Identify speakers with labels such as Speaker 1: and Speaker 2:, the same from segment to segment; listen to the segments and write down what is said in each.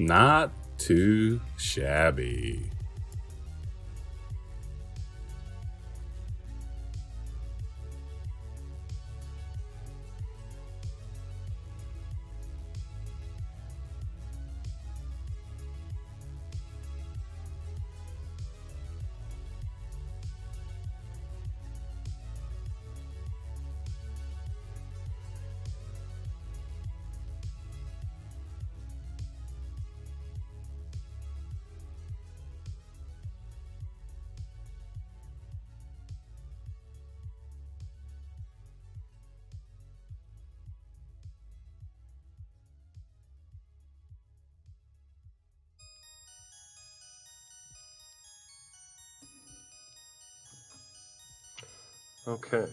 Speaker 1: Not too shabby.
Speaker 2: Okay,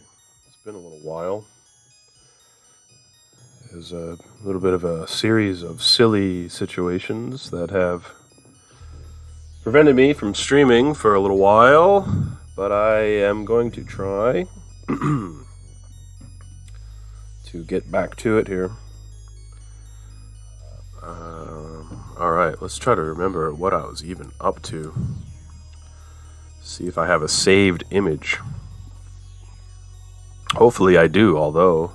Speaker 2: it's been a little while. There's a little bit of a series of silly situations that have prevented me from streaming for a little while, but I am going to try to get back to it here. Alright, let's try to remember what I was even up to. See if I have a saved image. Hopefully I do, although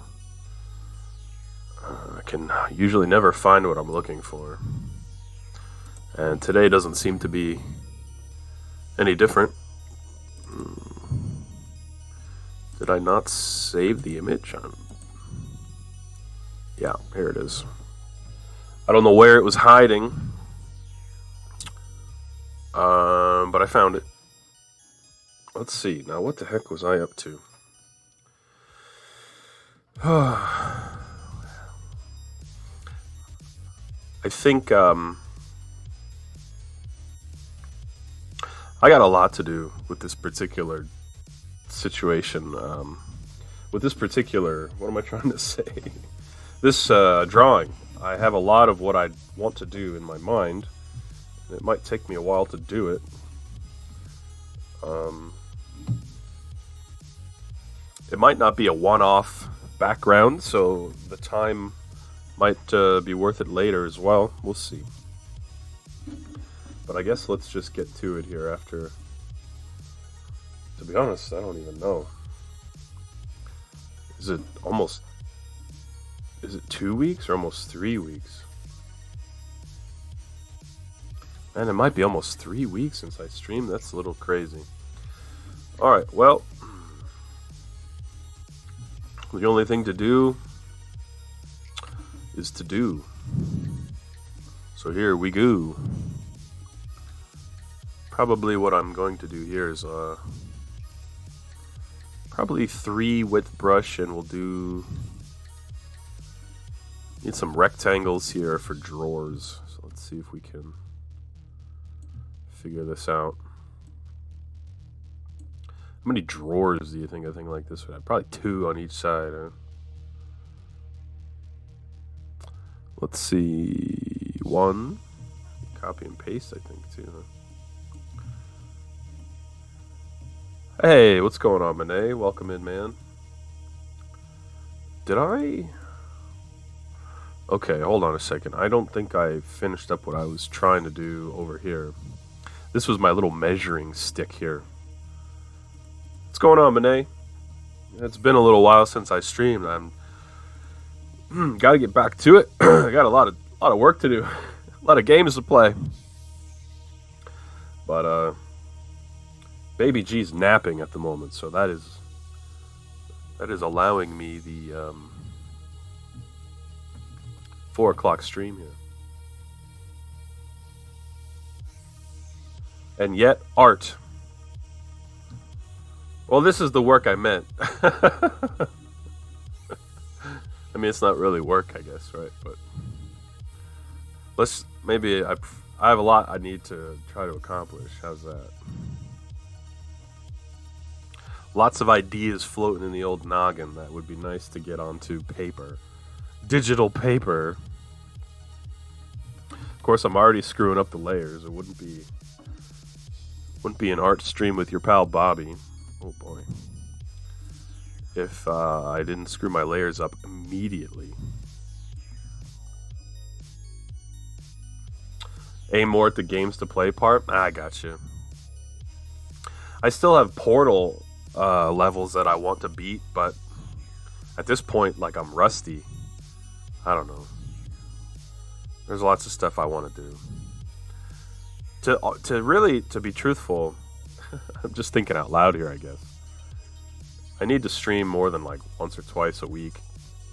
Speaker 2: I can usually never find what I'm looking for. And today doesn't seem to be any different. Did I not save the image? Yeah, here it is. I don't know where it was hiding, but I found it. Let's see. Now, what the heck was I up to? I think I got a lot to do with this particular situation. With this particular, what am I trying to say? This drawing. I have a lot of what I want to do in my mind. It might take me a while to do it. It might not be a one-off background, so the time might be worth it later as well. We'll see. But I guess let's just get to it here after. To be honest, I don't even know. Is it 2 weeks or almost 3 weeks? Man, it might be almost 3 weeks since I streamed. That's a little crazy. Alright, well, the only thing to do is to do. So here we go. Probably what I'm going to do here is probably 3 width brush, and we'll do. Need some rectangles here for drawers. So let's see if we can figure this out. How many drawers do you think a thing like this would have? Probably 2 on each side. Huh? Let's see. 1. Copy and paste, I think, too. Huh? Hey, what's going on, Monet? Welcome in, man. Did I? Okay, hold on a second. I don't think I finished up what I was trying to do over here. This was my little measuring stick here. What's going on, Monet? It's been a little while since I streamed. I'm got to get back to it. I got a lot of work to do, a lot of games to play. But Baby G's napping at the moment, so that is allowing me the 4 o'clock stream here. And yet, art. Well, this is the work I meant. I mean, it's not really work, I guess, right? But I have a lot I need to try to accomplish. How's that? Lots of ideas floating in the old noggin that would be nice to get onto paper. Digital paper. Of course, I'm already screwing up the layers. It wouldn't be an art stream with your pal Bobby. Oh boy. If I didn't screw my layers up immediately. Aim more at the games to play part. I got you. I still have Portal levels that I want to beat, but at this point, like, I'm rusty. I don't know. There's lots of stuff I want to do. To be truthful, I'm just thinking out loud here, I guess. I need to stream more than like once or twice a week.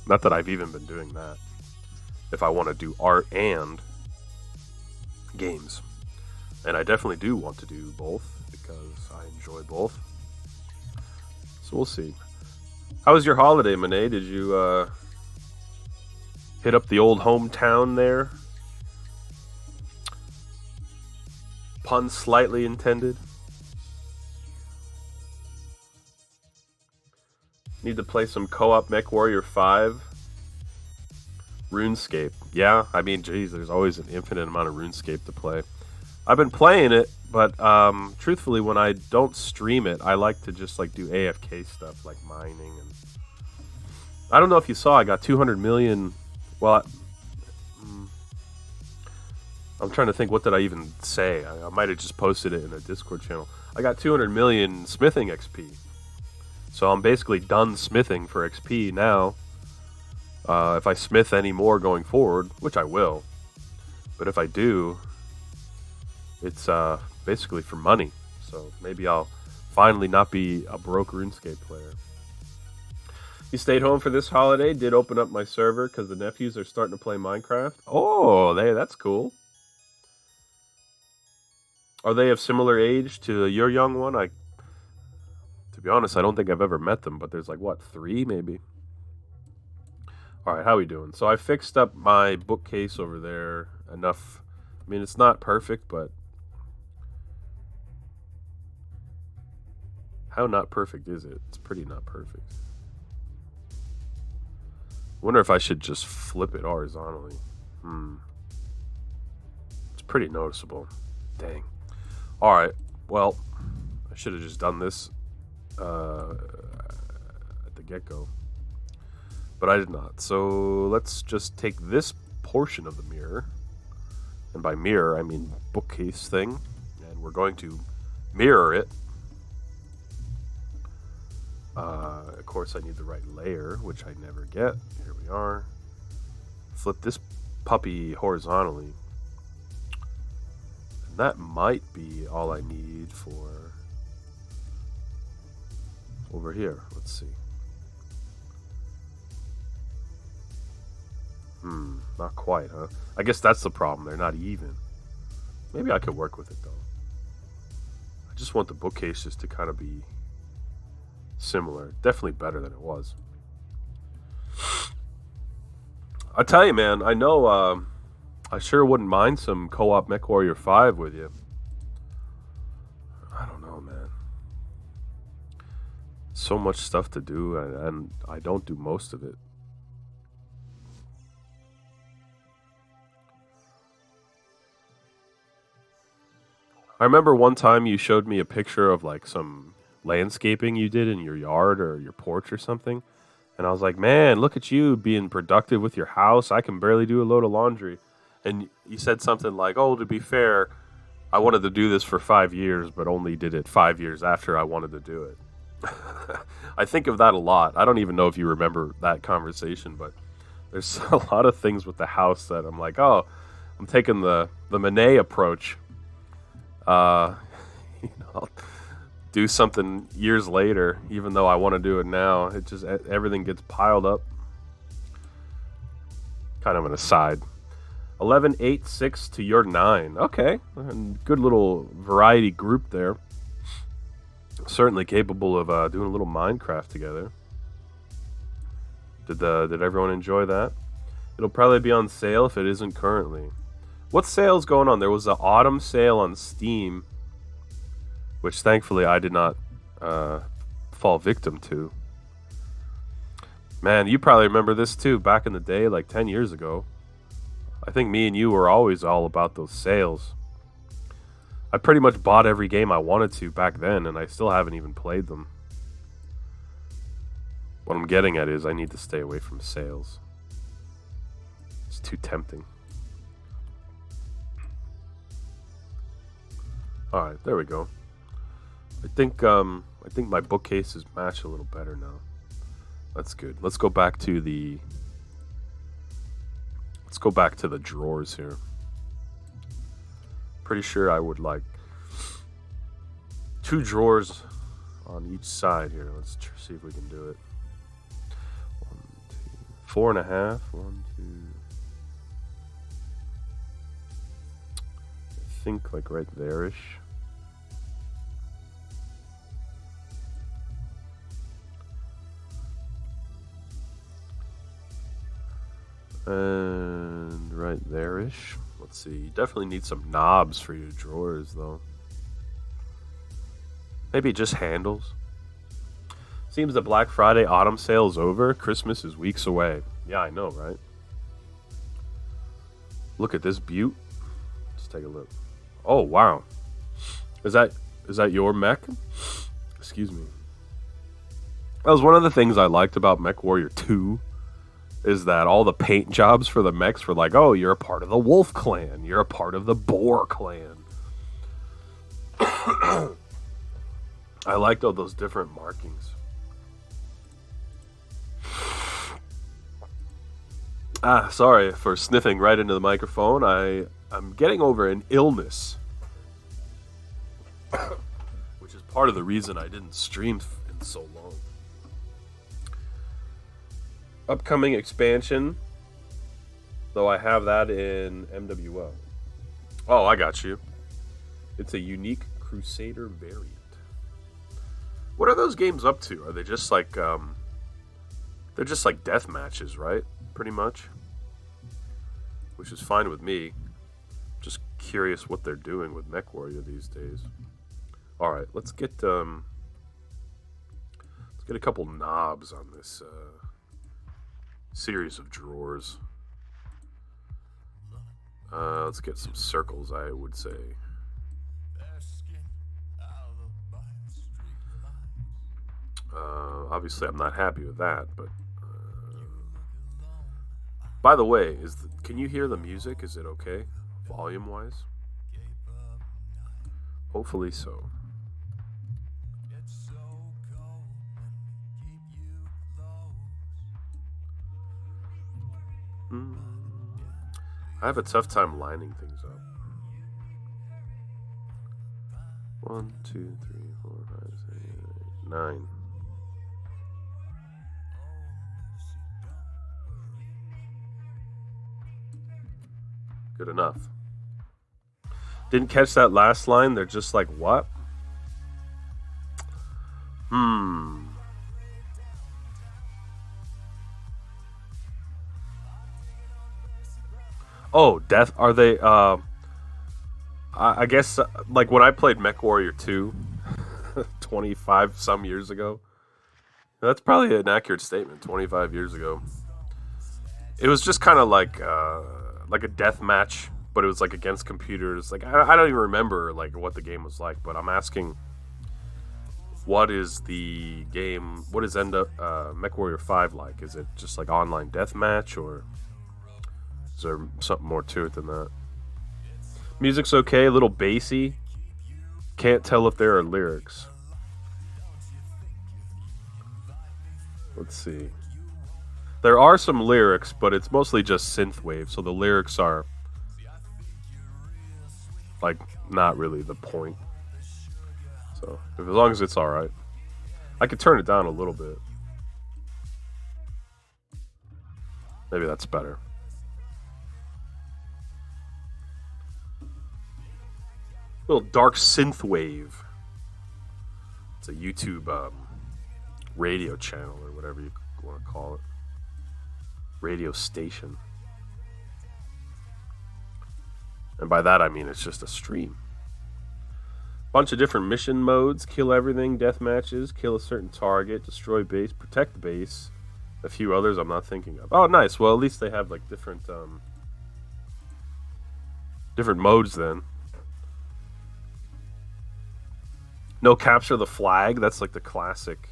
Speaker 2: Not that I've even been doing that. If I want to do art and games. And I definitely do want to do both because I enjoy both. So we'll see. How was your holiday, Monet? Did you hit up the old hometown there? Pun slightly intended. Need to play some co-op MechWarrior 5. RuneScape. Yeah, I mean, geez, there's always an infinite amount of RuneScape to play. I've been playing it, but truthfully, when I don't stream it, I like to just like do AFK stuff, like mining. And I don't know if you saw, I got 200 million. Well, I'm trying to think, what did I even say? I might have just posted it in a Discord channel. I got 200 million smithing XP. So I'm basically done smithing for XP now. If I smith any more going forward, which I will, but if I do, it's basically for money. So maybe I'll finally not be a broke RuneScape player. You stayed home for this holiday, did open up my server because the nephews are starting to play Minecraft. Oh, that's cool. Are they of similar age to your young one? To be honest, I don't think I've ever met them, but there's like, what, 3 maybe? Alright, how we doing? So I fixed up my bookcase over there enough. I mean, it's not perfect, but how not perfect is it? It's pretty not perfect. I wonder if I should just flip it horizontally. It's pretty noticeable. Dang. Alright, well, I should have just done this at the get-go. But I did not. So let's just take this portion of the mirror. And by mirror, I mean bookcase thing. And we're going to mirror it. Of course, I need the right layer, which I never get. Here we are. Flip this puppy horizontally. And that might be all I need for over here. Let's see. Not quite, huh? I guess that's the problem. They're not even. Maybe I could work with it, though. I just want the bookcases to kind of be similar. Definitely better than it was. I tell you, man, I know I sure wouldn't mind some co-op MechWarrior 5 with you. I don't know, man. So much stuff to do, and I don't do most of it. I remember one time you showed me a picture of like some landscaping you did in your yard or your porch or something. And I was like, man, look at you being productive with your house. I can barely do a load of laundry. And you said something like, oh, to be fair, I wanted to do this for 5 years, but only did it 5 years after I wanted to do it. I think of that a lot. I don't even know if you remember that conversation, but there's a lot of things with the house that I'm like, oh, I'm taking the Monet approach. I'll do something years later, even though I want to do it now. It just, everything gets piled up. Kind of an aside. 11, 8, 6 to your 9. Okay, good little variety group there. Certainly capable of doing a little Minecraft together. Did everyone enjoy that? It'll probably be on sale if it isn't currently. What sale's going on? There was an autumn sale on Steam, which thankfully I did not fall victim to. Man, you probably remember this too, back in the day, like 10 years ago. I think me and you were always all about those sales. I pretty much bought every game I wanted to back then, and I still haven't even played them. What I'm getting at is I need to stay away from sales. It's too tempting. All right, there we go. I think my bookcases match a little better now. That's good. Let's go back to the drawers here. Pretty sure I would like 2 drawers on each side here. Let's see if we can do it. 1, 2, 4.5. 1, 2. I think like right there-ish. And right there-ish. Let's see. You definitely need some knobs for your drawers, though. Maybe just handles. Seems the Black Friday autumn sale is over. Christmas is weeks away. Yeah, I know, right? Look at this beaut. Let's take a look. Oh, wow. Is that your mech? Excuse me. That was one of the things I liked about Mech Warrior 2. Is that all the paint jobs for the mechs were like, oh, you're a part of the Wolf Clan. You're a part of the Boar Clan. I liked all those different markings. Sorry for sniffing right into the microphone. I'm getting over an illness. Which is part of the reason I didn't stream in so long. Upcoming expansion, though I have that in MWO. Oh, I got you. It's a unique Crusader variant. What are those games up to? Are they just like they're just like death matches, right? Pretty much. Which is fine with me. Just curious what they're doing with MechWarrior these days. All right, let's get a couple knobs on this series of drawers. Let's get some circles, I would say. Obviously, I'm not happy with that, but by the way, can you hear the music? Is it okay, volume-wise? Hopefully so. I have a tough time lining things up. 1, 2, 3, 4, 5, 6, 8, 9. Good enough. Didn't catch that last line. They're just like, what? Oh, death. Are they? I guess like when I played MechWarrior 2, 25 some years ago. That's probably an accurate statement. 25 years ago, it was just kind of like a death match, but it was like against computers. Like I don't even remember like what the game was like. But I'm asking, what is the game? What is MechWarrior 5 like? Is it just like online death match, or is there something more to it than that? Music's okay, a little bassy. Can't tell if there are lyrics. Let's see. There are some lyrics, but it's mostly just synthwave, so the lyrics are like not really the point. So as long as it's alright. I could turn it down a little bit. Maybe that's better. Little dark synthwave. It's a YouTube radio channel or whatever you want to call it. Radio station. And by that I mean it's just a stream. Bunch of different mission modes: kill everything, death matches, kill a certain target, destroy base, protect the base. A few others I'm not thinking of. Oh, nice. Well, at least they have like different modes then. No capture the flag. That's like the classic.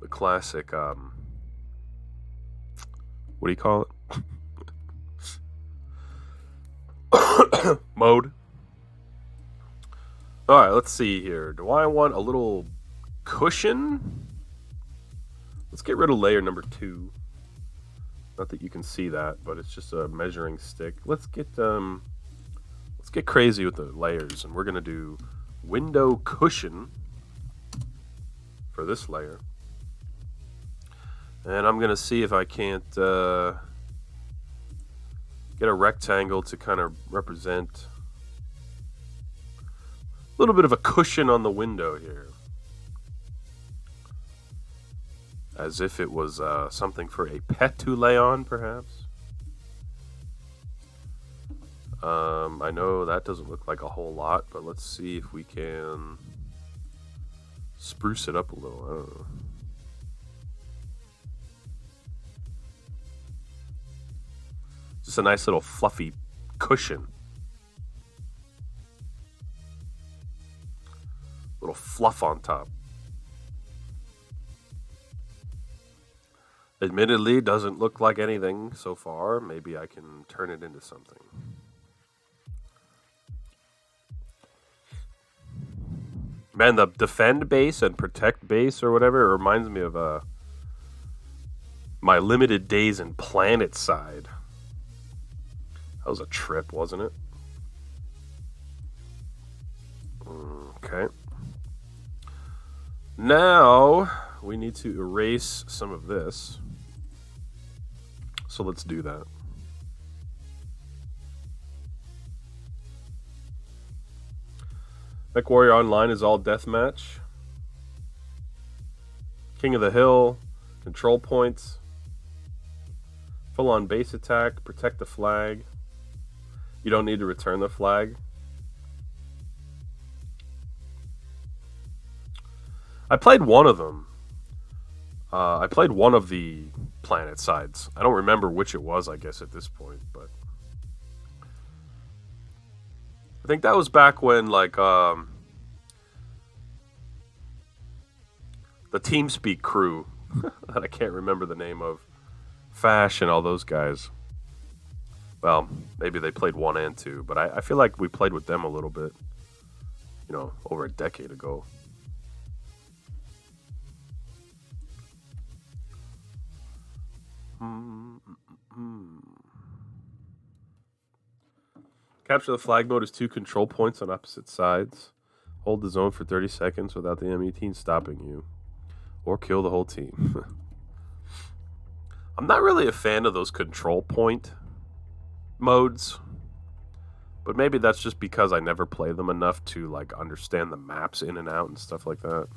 Speaker 2: The classic. What do you call it? mode. All right, let's see here. Do I want a little cushion? Let's get rid of layer number 2. Not that you can see that, but it's just a measuring stick. Let's get crazy with the layers, and we're gonna do window cushion for this layer. And I'm gonna see if I can't get a rectangle to kind of represent a little bit of a cushion on the window here. As if it was something for a pet to lay on, perhaps. I know that doesn't look like a whole lot, but let's see if we can spruce it up a little. I don't know. Just a nice little fluffy cushion. Little fluff on top. Admittedly, doesn't look like anything so far. Maybe I can turn it into something. Man, the defend base and protect base or whatever, it reminds me of my limited days in Planet Side. That was a trip, wasn't it? Okay. Now we need to erase some of this. So let's do that. Mech Warrior Online is all deathmatch. King of the Hill, control points, full on base attack, protect the flag. You don't need to return the flag. I played one of them. I played one of the planet sides. I don't remember which it was, I guess, at this point, but I think that was back when, like, the TeamSpeak crew that I can't remember the name of, Fash and all those guys. Well, maybe they played 1 and 2, but I feel like we played with them a little bit, you know, over a decade ago. Capture the flag mode is 2 control points on opposite sides. Hold the zone for 30 seconds without the enemy team stopping you. Or kill the whole team. I'm not really a fan of those control point modes. But maybe that's just because I never play them enough to, like, understand the maps in and out and stuff like that.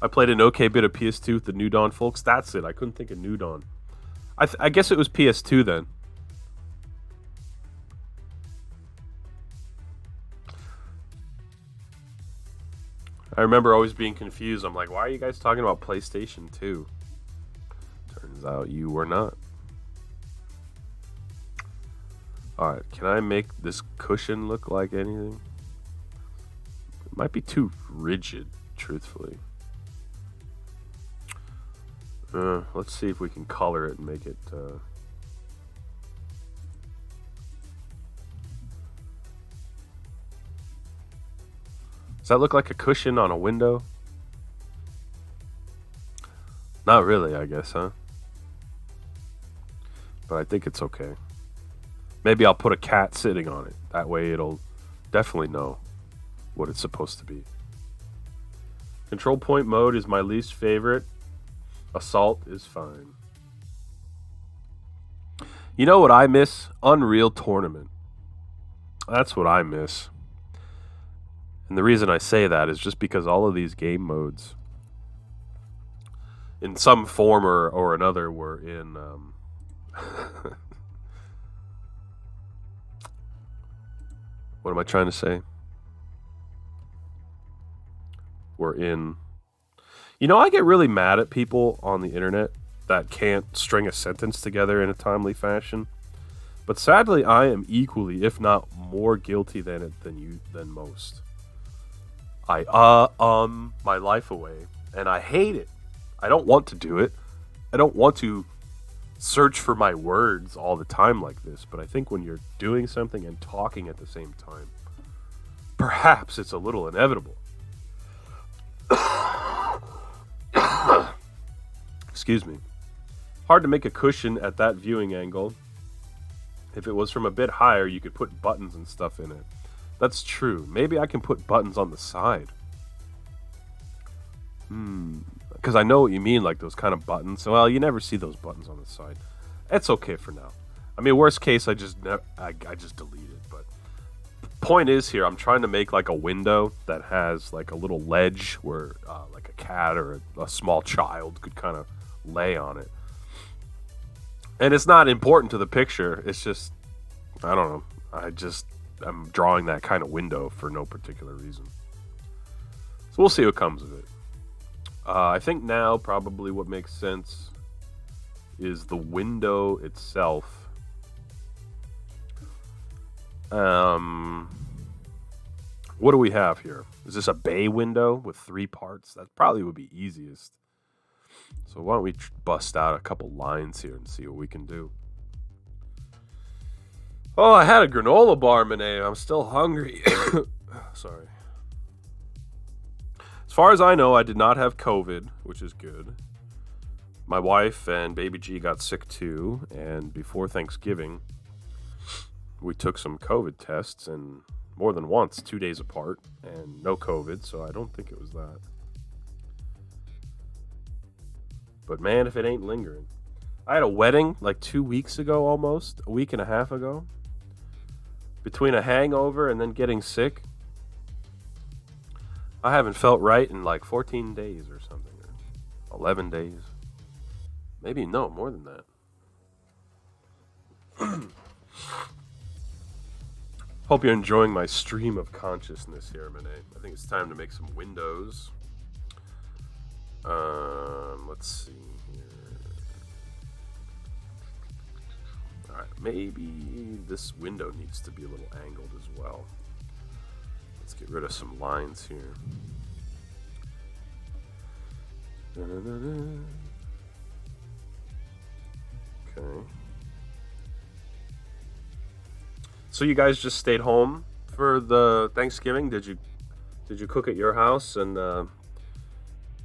Speaker 2: I played an okay bit of PS2 with the New Dawn folks. That's it. I couldn't think of New Dawn. I guess it was PS2 then. I remember always being confused. I'm like, why are you guys talking about PlayStation 2? Turns out you were not. Alright, can I make this cushion look like anything? It might be too rigid, truthfully. Let's see if we can color it and make it... Does that look like a cushion on a window? Not really, I guess, huh? But I think it's okay. Maybe I'll put a cat sitting on it. That way it'll definitely know what it's supposed to be. Control point mode is my least favorite. Assault is fine. You know what I miss? Unreal Tournament. That's what I miss. And the reason I say that is just because all of these game modes, in some form or another, were in... what am I trying to say? Were in... You know, I get really mad at people on the internet that can't string a sentence together in a timely fashion. But sadly, I am equally, if not more guilty than most. I my life away, and I hate it. I don't want to do it. I don't want to search for my words all the time like this, but I think when you're doing something and talking at the same time, perhaps it's a little inevitable. Excuse me. Hard to make a cushion at that viewing angle. If it was from a bit higher, you could put buttons and stuff in it. That's true. Maybe I can put buttons on the side. Because I know what you mean, like those kind of buttons. Well, you never see those buttons on the side. It's okay for now. I mean, worst case, I just delete it. But point is here, I'm trying to make like a window that has like a little ledge where like a cat or a small child could kind of lay on it. And it's not important to the picture. It's just, I don't know. I'm drawing that kind of window for no particular reason. So we'll see what comes of it. I think now probably what makes sense is the window itself. What do we have here? Is this a bay window with 3 parts? That probably would be easiest. So why don't we bust out a couple lines here and see what we can do. Oh, I had a granola bar, Monet. I'm still hungry. Sorry. As far as I know, I did not have COVID, which is good. My wife and baby G got sick too, and before Thanksgiving, we took some COVID tests, and more than once, 2 days apart, and no COVID, so I don't think it was that. But man, if it ain't lingering. I had a wedding like 2 weeks ago almost, a week and a half ago. Between a hangover and then getting sick, I haven't felt right in like 14 days or something, or 11 days. Maybe, no, more than that. Hope you're enjoying my stream of consciousness here, Monet. I think it's time to make some windows. Let's see here. Alright, maybe this window needs to be a little angled as well. Let's get rid of some lines here. Okay. So you guys just stayed home for the Thanksgiving? Did you cook at your house and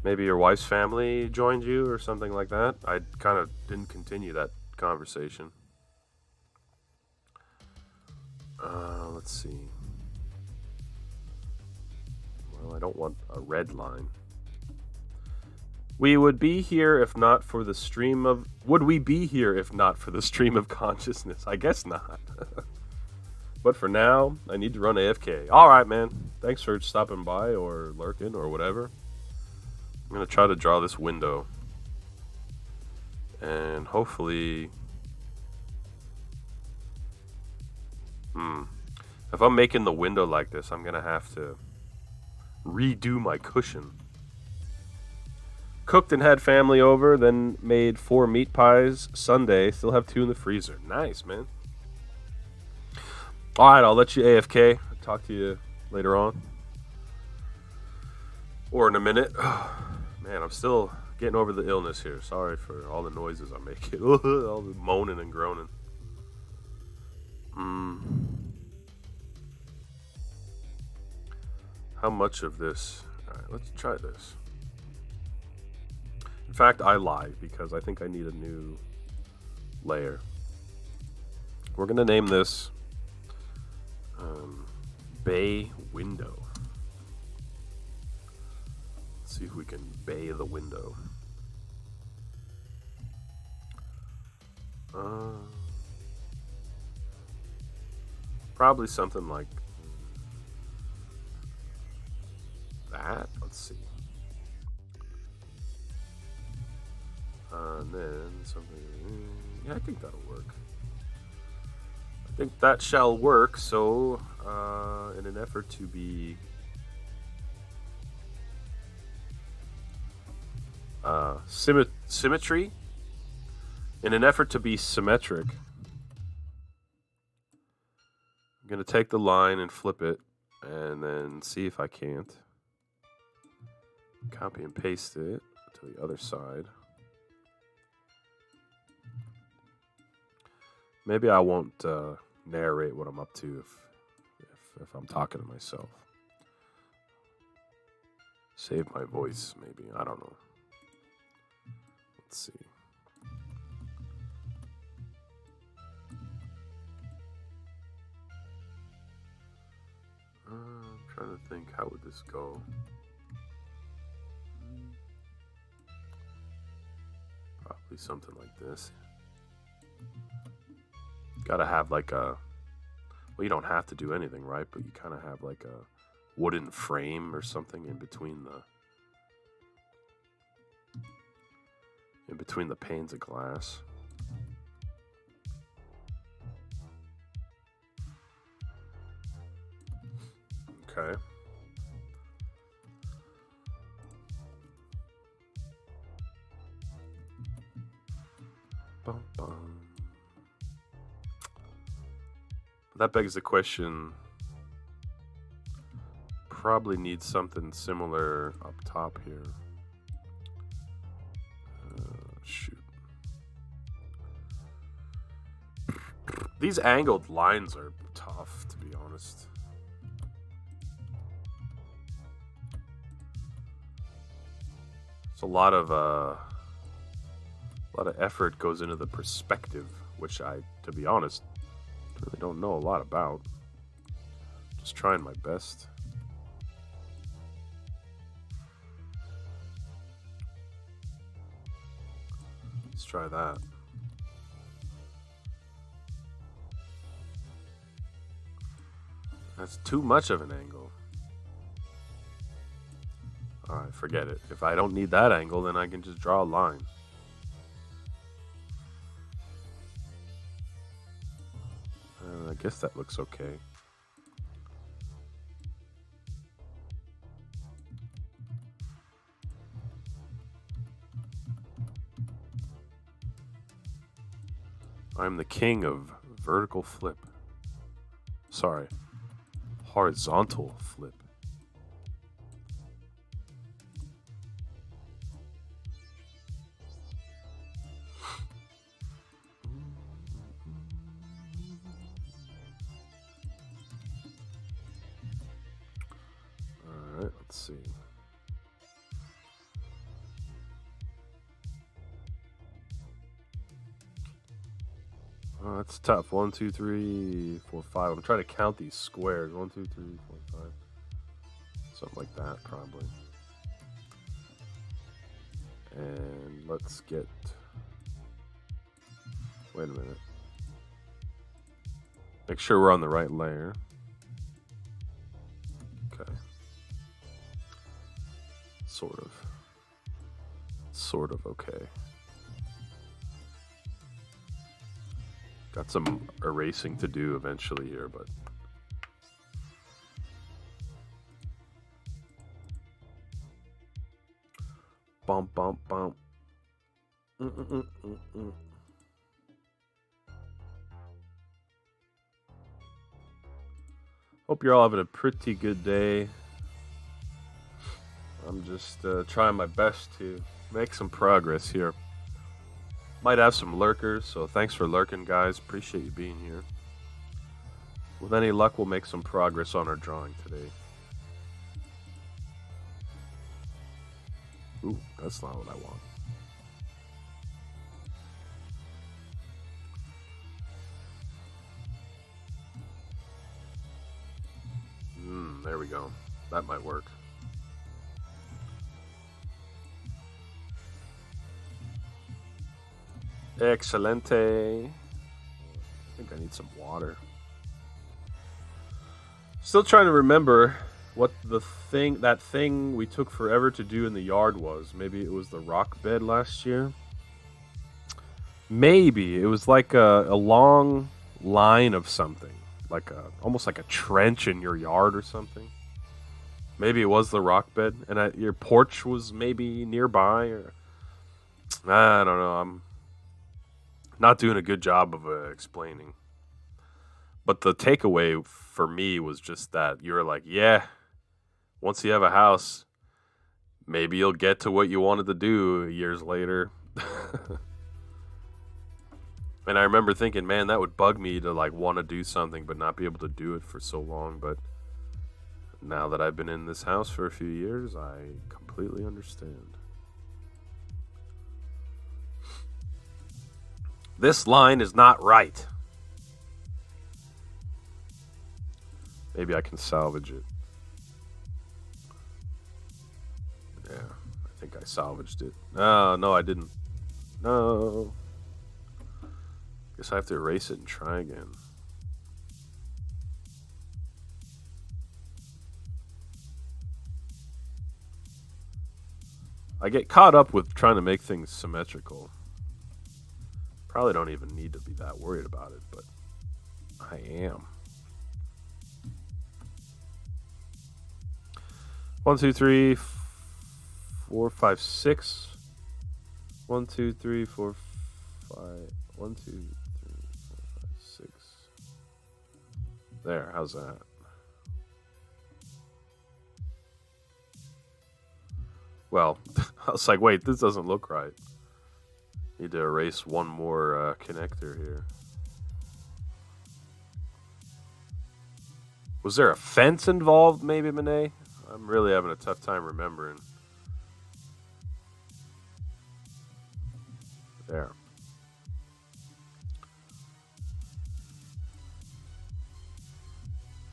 Speaker 2: maybe your wife's family joined you or something like that? I kind of didn't continue that conversation. Let's see. Well, I don't want a red line. We would be here if not for the stream of... Would we be here if not for the stream of consciousness? I guess not. But for now, I need to run AFK. Alright, man. Thanks for stopping by or lurking or whatever. I'm going to try to draw this window. And hopefully... If I'm making the window like this, I'm going to have to redo my cushion. Cooked and had family over, then made 4 meat pies Sunday. Still have 2 in the freezer. Nice, man. Alright, I'll let you AFK. I'll talk to you later on. Or in a minute. Man, I'm still getting over the illness here. Sorry for all the noises I'm making. All the moaning and groaning. How much of this? Alright, let's try this. In fact, I lied because I think I need a new layer. We're going to name this Bay Window. Let's see if we can bay the window. Probably something like that. Let's see. And then something. Yeah, I think that'll work. I think that shall work. So, in an effort to be symmetry, in an effort to be symmetric, I'm gonna take the line and flip it, and then see if I can't copy and paste it to the other side. Maybe I won't narrate what I'm up to if I'm talking to myself. Save my voice, maybe. I don't know. Let's see. I'm trying to think, how would this go? Probably something like this. Gotta have like a. Well, you don't have to do anything, right? But you kind of have like a wooden frame or something in between the panes of glass. Okay. Bum, bum. That begs the question. Probably need something similar up top here. Shoot. These angled lines are tough, to be honest. It's a lot of effort goes into the perspective, which I, to be honest, really don't know a lot about. Just trying my best. Let's try that. That's too much of an angle. Alright, forget it. If I don't need that angle, then I can just draw a line. I guess that looks okay. I'm the king of vertical flip. Sorry, horizontal flip. All right, let's see. Oh, that's tough. 1, 2, 3, 4, 5. I'm trying to count these squares. 1, 2, 3, 4, 5. Something like that, probably. And let's get. Wait a minute. Make sure we're on the right layer. Okay. Sort of okay. Got some erasing to do eventually here, but bump, bump, bump. Hope you're all having a pretty good day. I'm just trying my best to make some progress here. Might have some lurkers, so thanks for lurking, guys. Appreciate you being here. With any luck, we'll make some progress on our drawing today. Ooh, that's not what I want. There we go. That might work. Excelente. I think I need some water. Still trying to remember what that thing we took forever to do in the yard was. Maybe it was the rock bed last year. Maybe it was like a long line of something, like almost like a trench in your yard or something. Maybe it was the rock bed, and your porch was maybe nearby, or I don't know. I'm not doing a good job of explaining. But the takeaway for me was just that you were like, yeah, once you have a house, maybe you'll get to what you wanted to do years later. And I remember thinking, man, that would bug me to like want to do something but not be able to do it for so long. But now that I've been in this house for a few years, I completely understand. This line is not right. Maybe I can salvage it. Yeah, I think I salvaged it. No, I didn't. No. Guess I have to erase it and try again. I get caught up with trying to make things symmetrical. Probably don't even need to be that worried about it, but I am. 1, 2, 3, 4, 5, 6. 1, 2, 3, 4, 5. 1, 2, 3, 4, 5, 6. There, how's that? Well, I was like, wait, this doesn't look right. Need to erase one more connector here. Was there a fence involved, maybe, Monet? I'm really having a tough time remembering. There.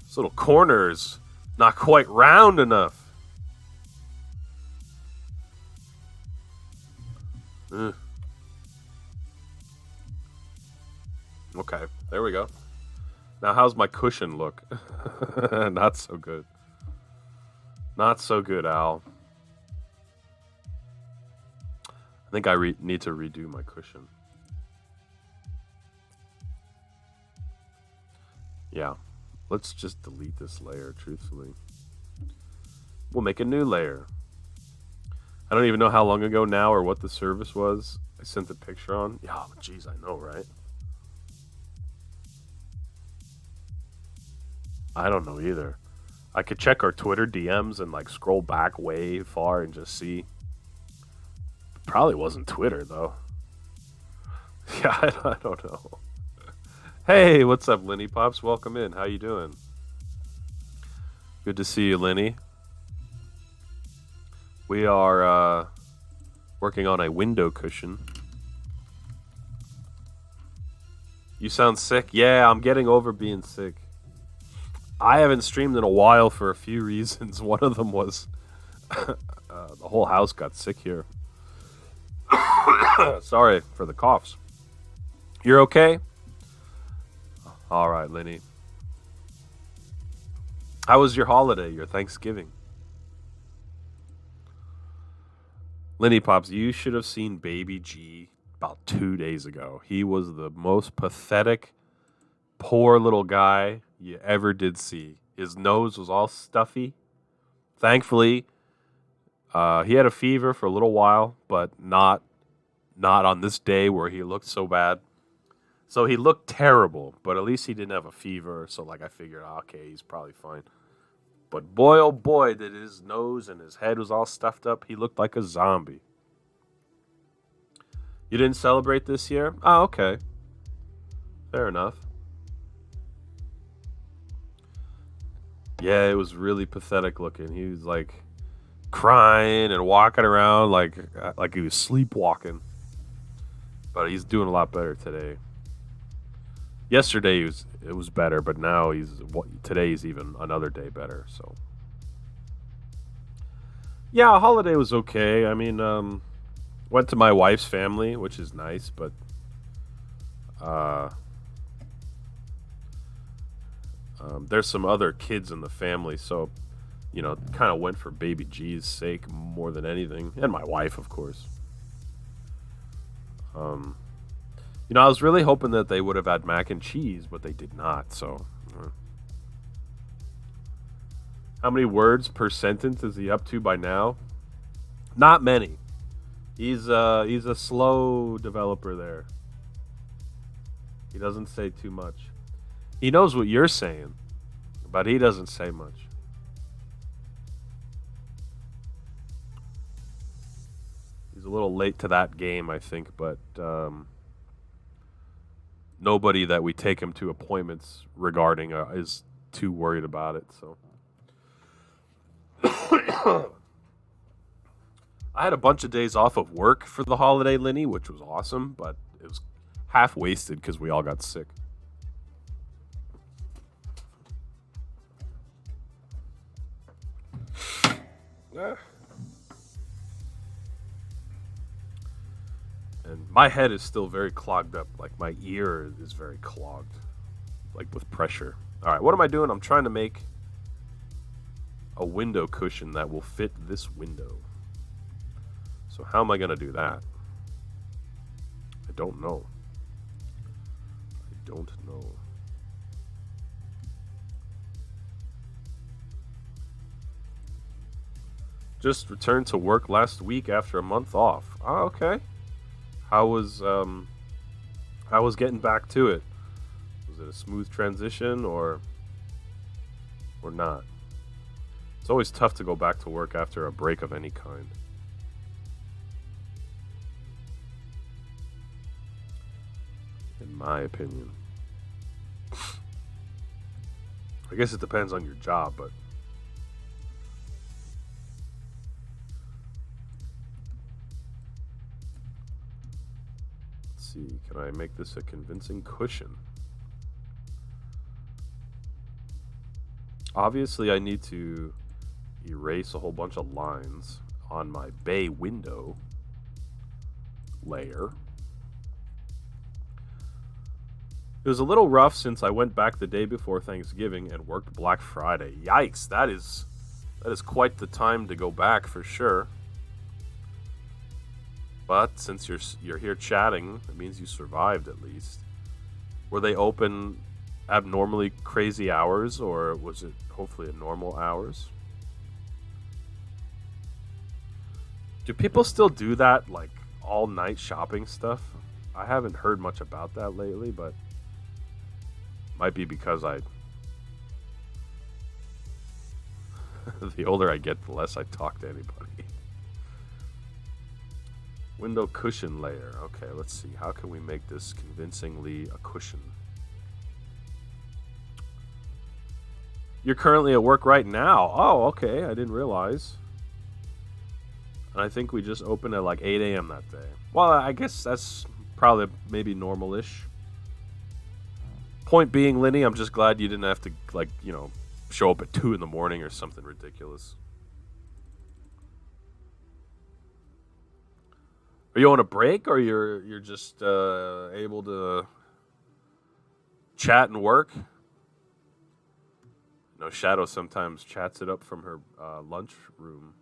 Speaker 2: This little corner's not quite round enough. Ugh. Okay, there we go. Now, how's my cushion look? Not so good. Not so good, Al. I think I need to redo my cushion. Yeah. Let's just delete this layer, truthfully. We'll make a new layer. I don't even know how long ago now or what the service was I sent the picture on. Yeah, jeez, I know, right? I don't know either. I could check our Twitter DMs and like scroll back way far and just see. Probably wasn't Twitter though. Yeah, I don't know. Hey, what's up, Lenny Pops? Welcome in. How you doing? Good to see you, Lenny. We are working on a window cushion. You sound sick? Yeah, I'm getting over being sick. I haven't streamed in a while for a few reasons. One of them was the whole house got sick here. Sorry for the coughs. You're okay? All right, Lenny. How was your holiday, your Thanksgiving? Lenny Pops, you should have seen Baby G about 2 days ago. He was the most pathetic, poor little guy you ever did see. His nose was all stuffy. Thankfully, he had a fever for a little while, but not on this day where he looked so bad. So he looked terrible, but at least he didn't have a fever. So like I figured, okay, he's probably fine. But boy, oh boy, did his nose and his head was all stuffed up. He looked like a zombie. You didn't celebrate this year? Oh, okay. Fair enough. Yeah, it was really pathetic looking. He was like crying and walking around like he was sleepwalking. But he's doing a lot better today. Yesterday it was better, but now today's even another day better. So yeah, holiday was okay. I mean, went to my wife's family, which is nice, but there's some other kids in the family, so kind of went for Baby G's sake more than anything, and my wife, of course. I was really hoping that they would have had mac and cheese, but they did not. So, how many words per sentence is he up to by now? Not many. He's a slow developer there. He doesn't say too much. He knows what you're saying, but he doesn't say much. He's a little late to that game, I think, but nobody that we take him to appointments regarding is too worried about it. So I had a bunch of days off of work for the holiday, Lenny, which was awesome, but it was half wasted because we all got sick. And my head is still very clogged up. Like my ear is very clogged, like with pressure. All right, what am I doing? I'm trying to make a window cushion that will fit this window. So how am I going to do that? I don't know. I don't know. Just returned to work last week after a month off. Oh, okay. How was getting back to it? Was it a smooth transition or not? It's always tough to go back to work after a break of any kind. In my opinion. I guess it depends on your job, but let's see, can I make this a convincing cushion? Obviously, I need to erase a whole bunch of lines on my bay window layer. It was a little rough since I went back the day before Thanksgiving and worked Black Friday. Yikes, that is quite the time to go back for sure. But since you're here chatting, it means you survived at least. Were they open abnormally crazy hours, or was it hopefully at normal hours? Do people still do that, like all night shopping stuff? I haven't heard much about that lately, but might be because the older I get, the less I talk to anybody. Window cushion layer. Okay, let's see. How can we make this convincingly a cushion? You're currently at work right now. Oh, okay. I didn't realize. And I think we just opened at like 8 a.m. that day. Well, I guess that's probably maybe normal-ish. Point being, Lenny, I'm just glad you didn't have to, like, show up at 2 in the morning or something ridiculous. Are you on a break, or you're just able to chat and work? Shadow sometimes chats it up from her lunch room.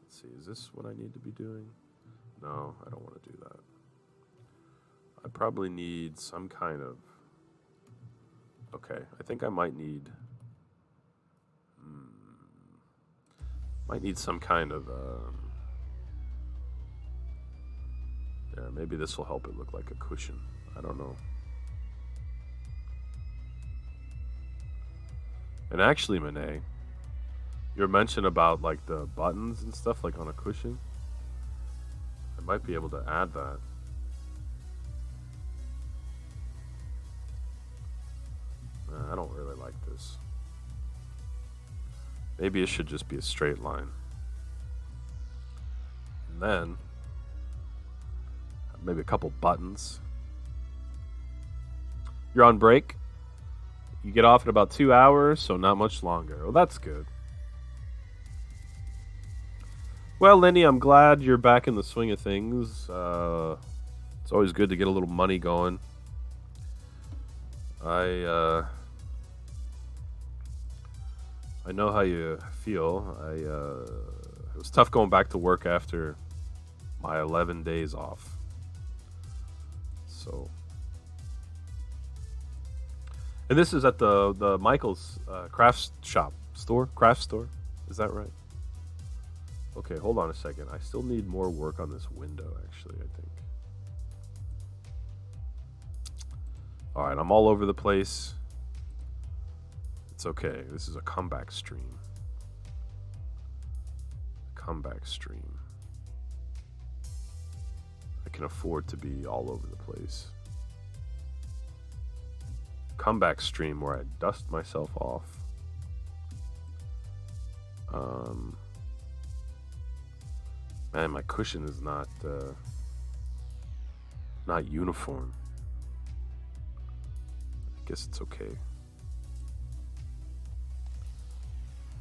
Speaker 2: Let's see, is this what I need to be doing? No, I don't want to do that. I probably need some kind of... Okay, I think I might need... some kind of... Yeah, maybe this will help it look like a cushion. I don't know. And actually, Monet, your mention about like the buttons and stuff like on a cushion, I might be able to add that. I don't really like this. Maybe it should just be a straight line. And then maybe a couple buttons. You're on break. You get off in about 2 hours, so not much longer. Well, that's good. Well, Lenny, I'm glad you're back in the swing of things. It's always good to get a little money going. I know how you feel. It was tough going back to work after my 11 days off. So, and this is at the Michael's craft store. Is that right? Okay, hold on a second. I still need more work on this window, actually, I think. All right, I'm all over the place. It's okay. This is a comeback stream. I can afford to be all over the place. comeback stream where I dust myself off. Man, my cushion is not uniform. I guess it's okay.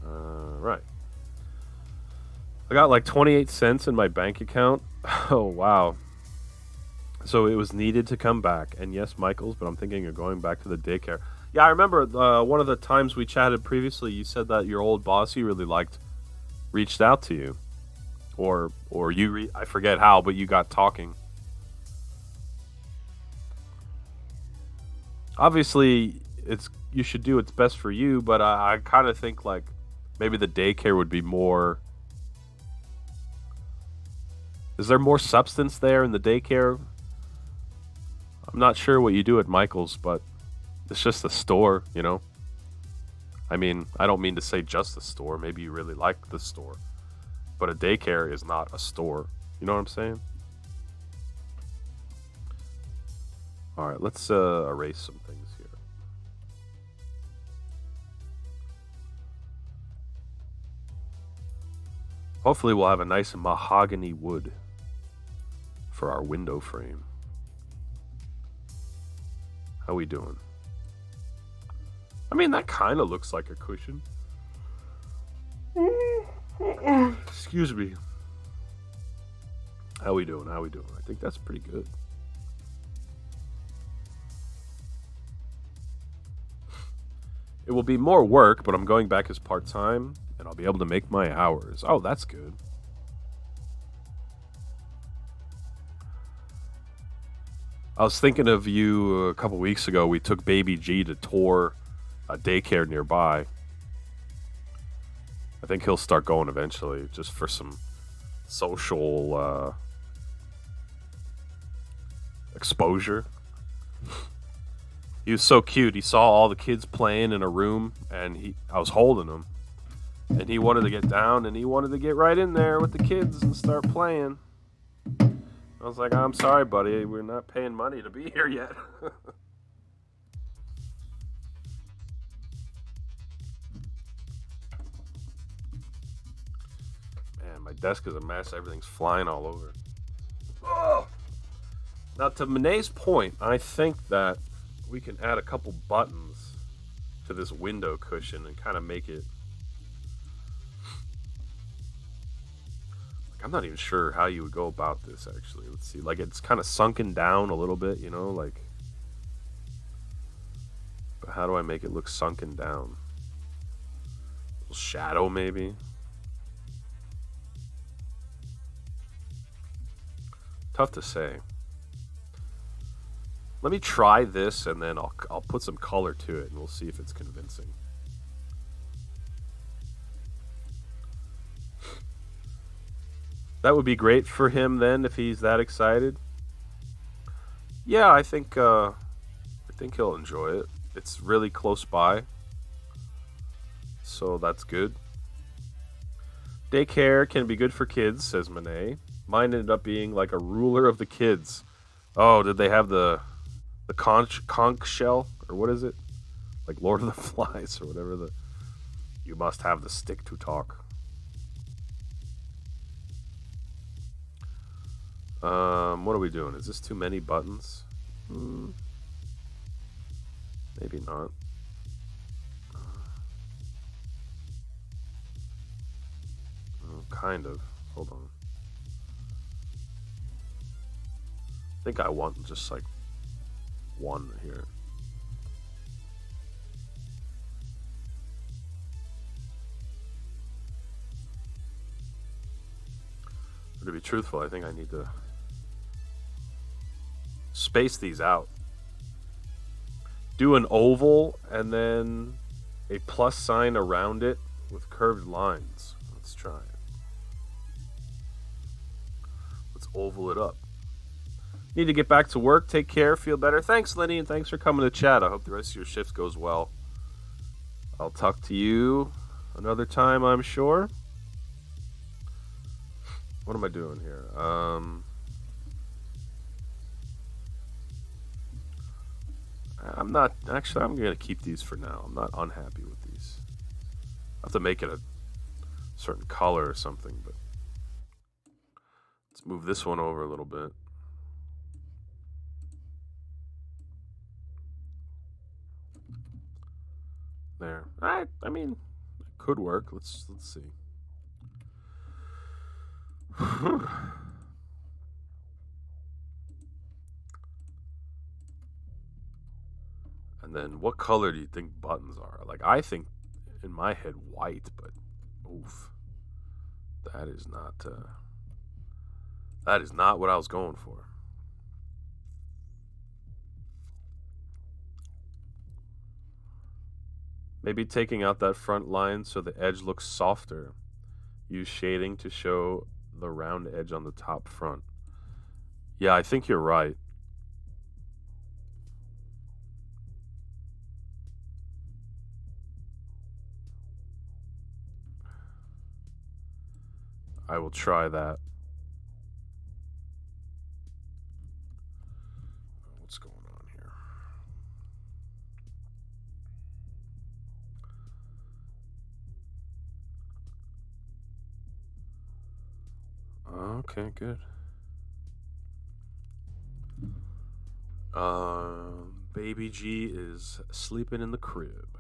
Speaker 2: Right. I got like 28 cents in my bank account. Oh, wow. So it was needed to come back. And yes, Michael's, but I'm thinking of going back to the daycare. Yeah, I remember one of the times we chatted previously, you said that your old boss you really liked reached out to you. Or I forget how, but you got talking. Obviously, you should do what's best for you, but I kind of think like maybe the daycare would be more. Is there more substance there in the daycare? I'm not sure what you do at Michael's, but it's just a store, you know? I mean, I don't mean to say just a store. Maybe you really like the store. But a daycare is not a store. You know what I'm saying? All right, let's erase some things here. Hopefully we'll have a nice mahogany wood for our window frame. How we doing? I mean, that kind of looks like a cushion. Excuse me. How we doing? I think that's pretty good. It will be more work, but I'm going back as part-time, and I'll be able to make my hours. Oh, that's good. I was thinking of you a couple weeks ago. We took Baby G to tour a daycare nearby. I think he'll start going eventually, just for some social exposure. He was so cute. He saw all the kids playing in a room, and I was holding him, and he wanted to get down, and he wanted to get right in there with the kids and start playing. I was like, I'm sorry, buddy. We're not paying money to be here yet. Man, my desk is a mess. Everything's flying all over. Oh! Now, to Monet's point, I think that we can add a couple buttons to this window cushion and kind of make it... I'm not even sure how you would go about this, actually. Let's see. Like, it's kind of sunken down a little bit, you know? Like, but how do I make it look sunken down? A little shadow, maybe? Tough to say. Let me try this, and then I'll put some color to it, and we'll see if it's convincing. That would be great for him then, if he's that excited. Yeah, I think he'll enjoy it. It's really close by, so that's good. Daycare can be good for kids, says Monet. Mine ended up being like a ruler of the kids. Oh, did they have the conch shell, or what is it? Like Lord of the Flies, or whatever the... You must have the stick to talk. What are we doing? Is this too many buttons? Maybe not. Kind of. Hold on. I think I want just like one here. But to be truthful, I think I need to space these out. Do an oval and then a plus sign around it with curved lines. Let's try it. Let's oval it up. Need to get back to work. Take care. Feel better. Thanks, Lenny, and thanks for coming to chat. I hope the rest of your shift goes well. I'll talk to you another time, I'm sure. What am I doing here? I'm not actually. I'm gonna keep these for now. I'm not unhappy with these. I have to make it a certain color or something, but let's move this one over a little bit. There. I mean, it could work. Let's see. And then, what color do you think buttons are? Like, I think in my head white, but oof, that is not. That is not what I was going for. Maybe taking out that front line so the edge looks softer. Use shading to show the round edge on the top front. Yeah, I think you're right. I will try that. What's going on here? Okay, good. Baby G is sleeping in the crib.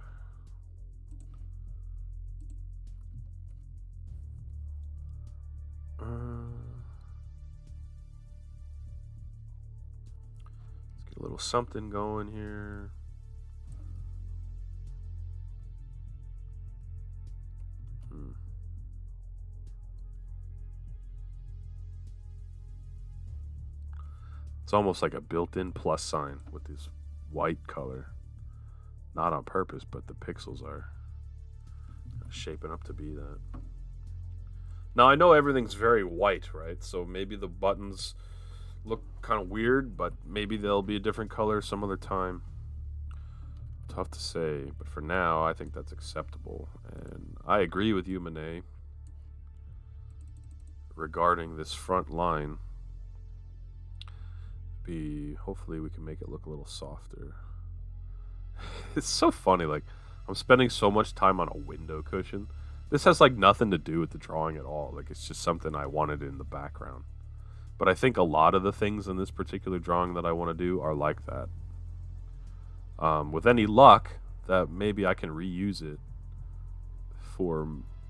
Speaker 2: Let's get a little something going here. It's almost like a built-in plus sign with this white color. Not on purpose, but the pixels are shaping up to be that. Now I know everything's very white, right? So maybe the buttons look kind of weird, but maybe they'll be a different color some other time. Tough to say, but for now, I think that's acceptable. And I agree with you, Monet, regarding this front line. Hopefully we can make it look a little softer. It's so funny, like, I'm spending so much time on a window cushion. This has, like, nothing to do with the drawing at all. Like, it's just something I wanted in the background. But I think a lot of the things in this particular drawing that I want to do are like that. With any luck, that maybe I can reuse it for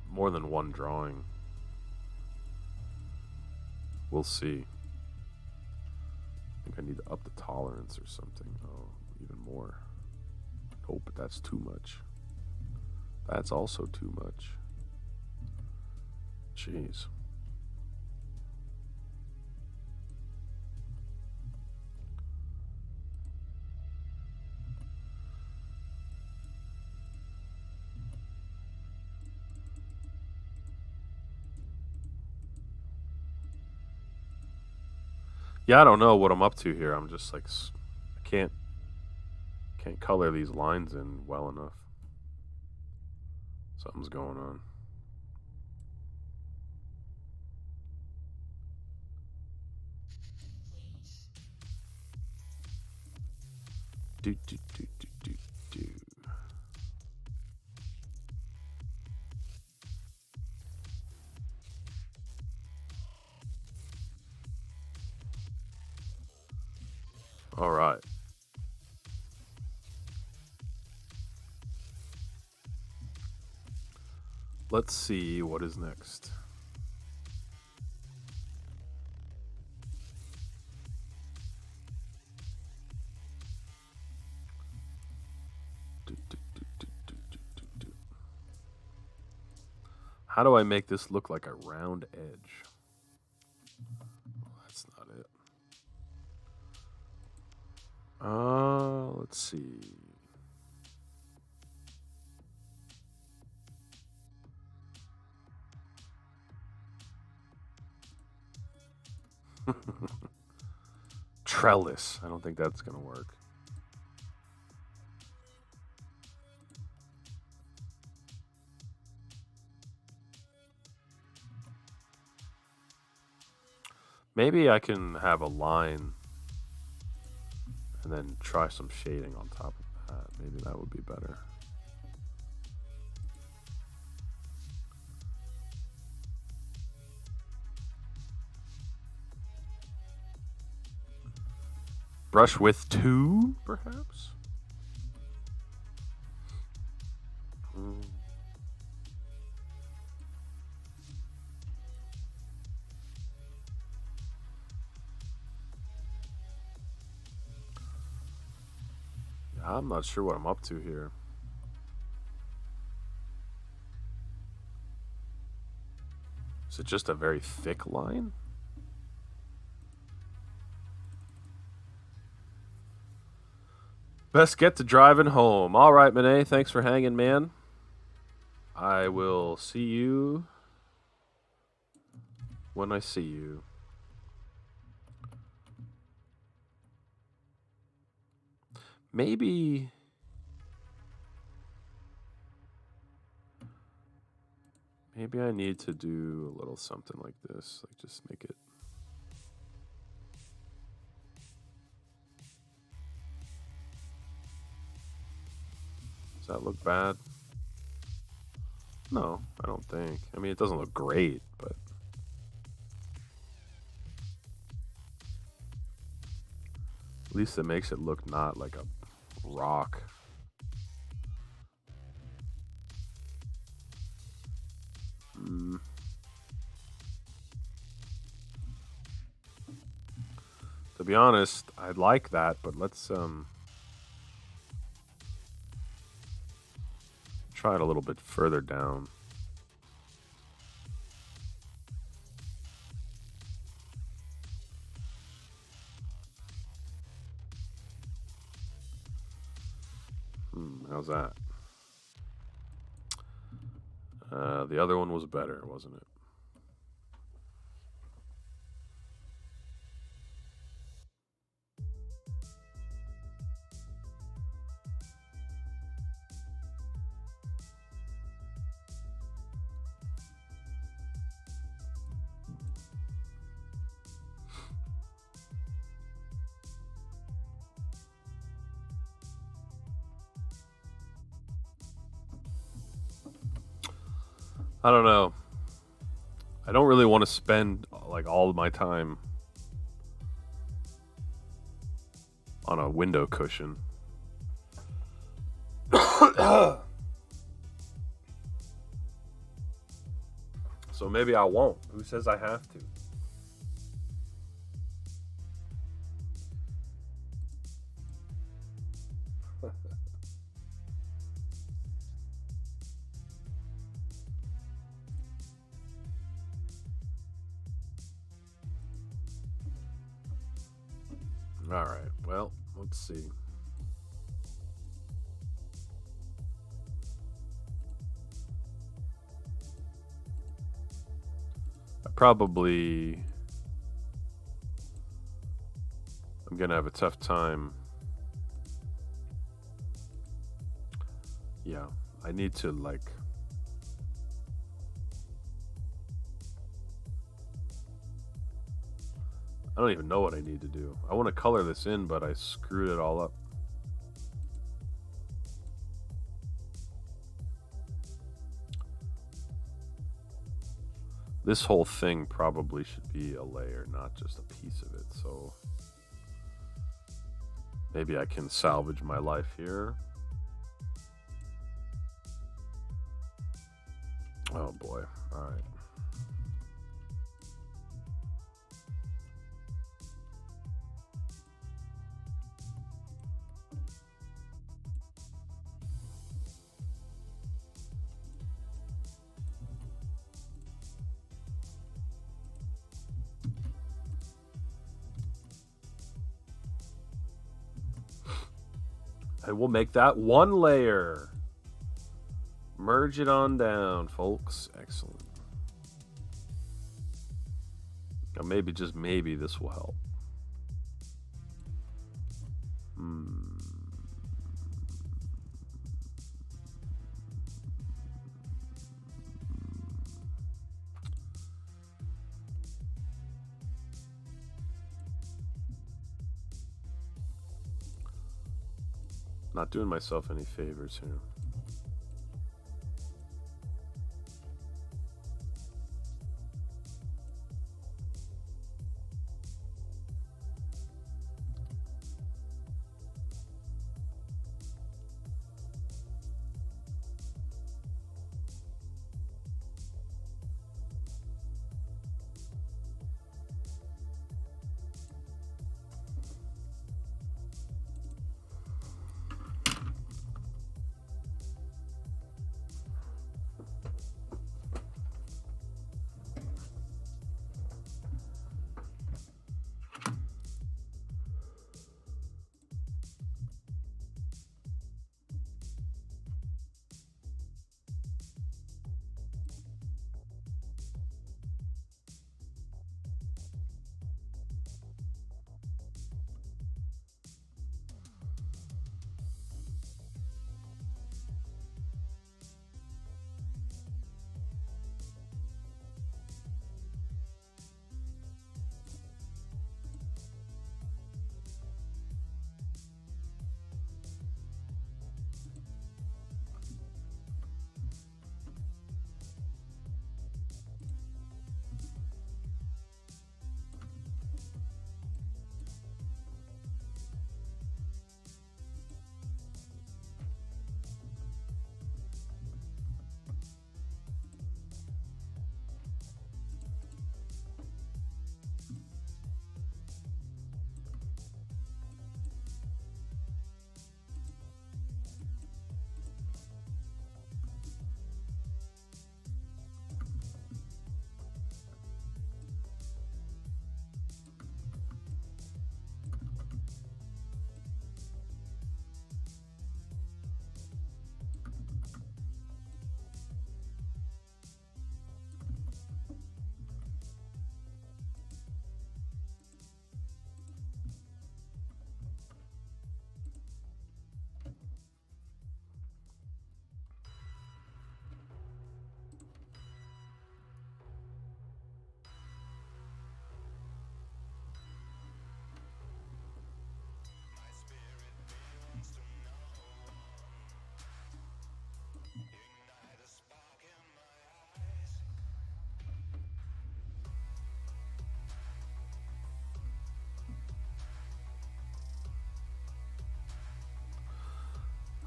Speaker 2: more than one drawing. We'll see. I think I need to up the tolerance or something. Oh, even more. Oh, but that's too much. That's also too much. Jeez. Yeah, I don't know what I'm up to here. I'm just like I can't color these lines in well enough. Something's going on. Do do do do do do. All right. Let's see what is next. Do, do, do, do, do, do, do, do. How do I make this look like a round edge? That's not it. Let's see. Trellis. I don't think that's gonna work. Maybe I can have a line And then try some shading on top of that. Maybe that would be better. Brush with 2, perhaps? I'm not sure what I'm up to here. Is it just a very thick line? Best get to driving home. All right, Monet, thanks for hanging, man. I will see you when I see you. Maybe I need to do a little something like this. Like just make it. Does that look bad? No, I don't think. I mean, it doesn't look great, but at least it makes it look not like a rock. To be honest, I like that, but let's try it a little bit further down. How's that? The other one was better, wasn't it? I don't know. I don't really want to spend like all of my time on a window cushion. So maybe I won't. Who says I have to? All right. Well, let's see. I'm gonna have a tough time. Yeah, I need to like. I don't even know what I need to do. I want to color this in, but I screwed it all up. This whole thing probably should be a layer, not just a piece of it. So maybe I can salvage my life here. Oh boy. All right. I will make that one layer. Merge it on down, folks. Excellent. Now maybe, just maybe, this will help. Not doing myself any favors here.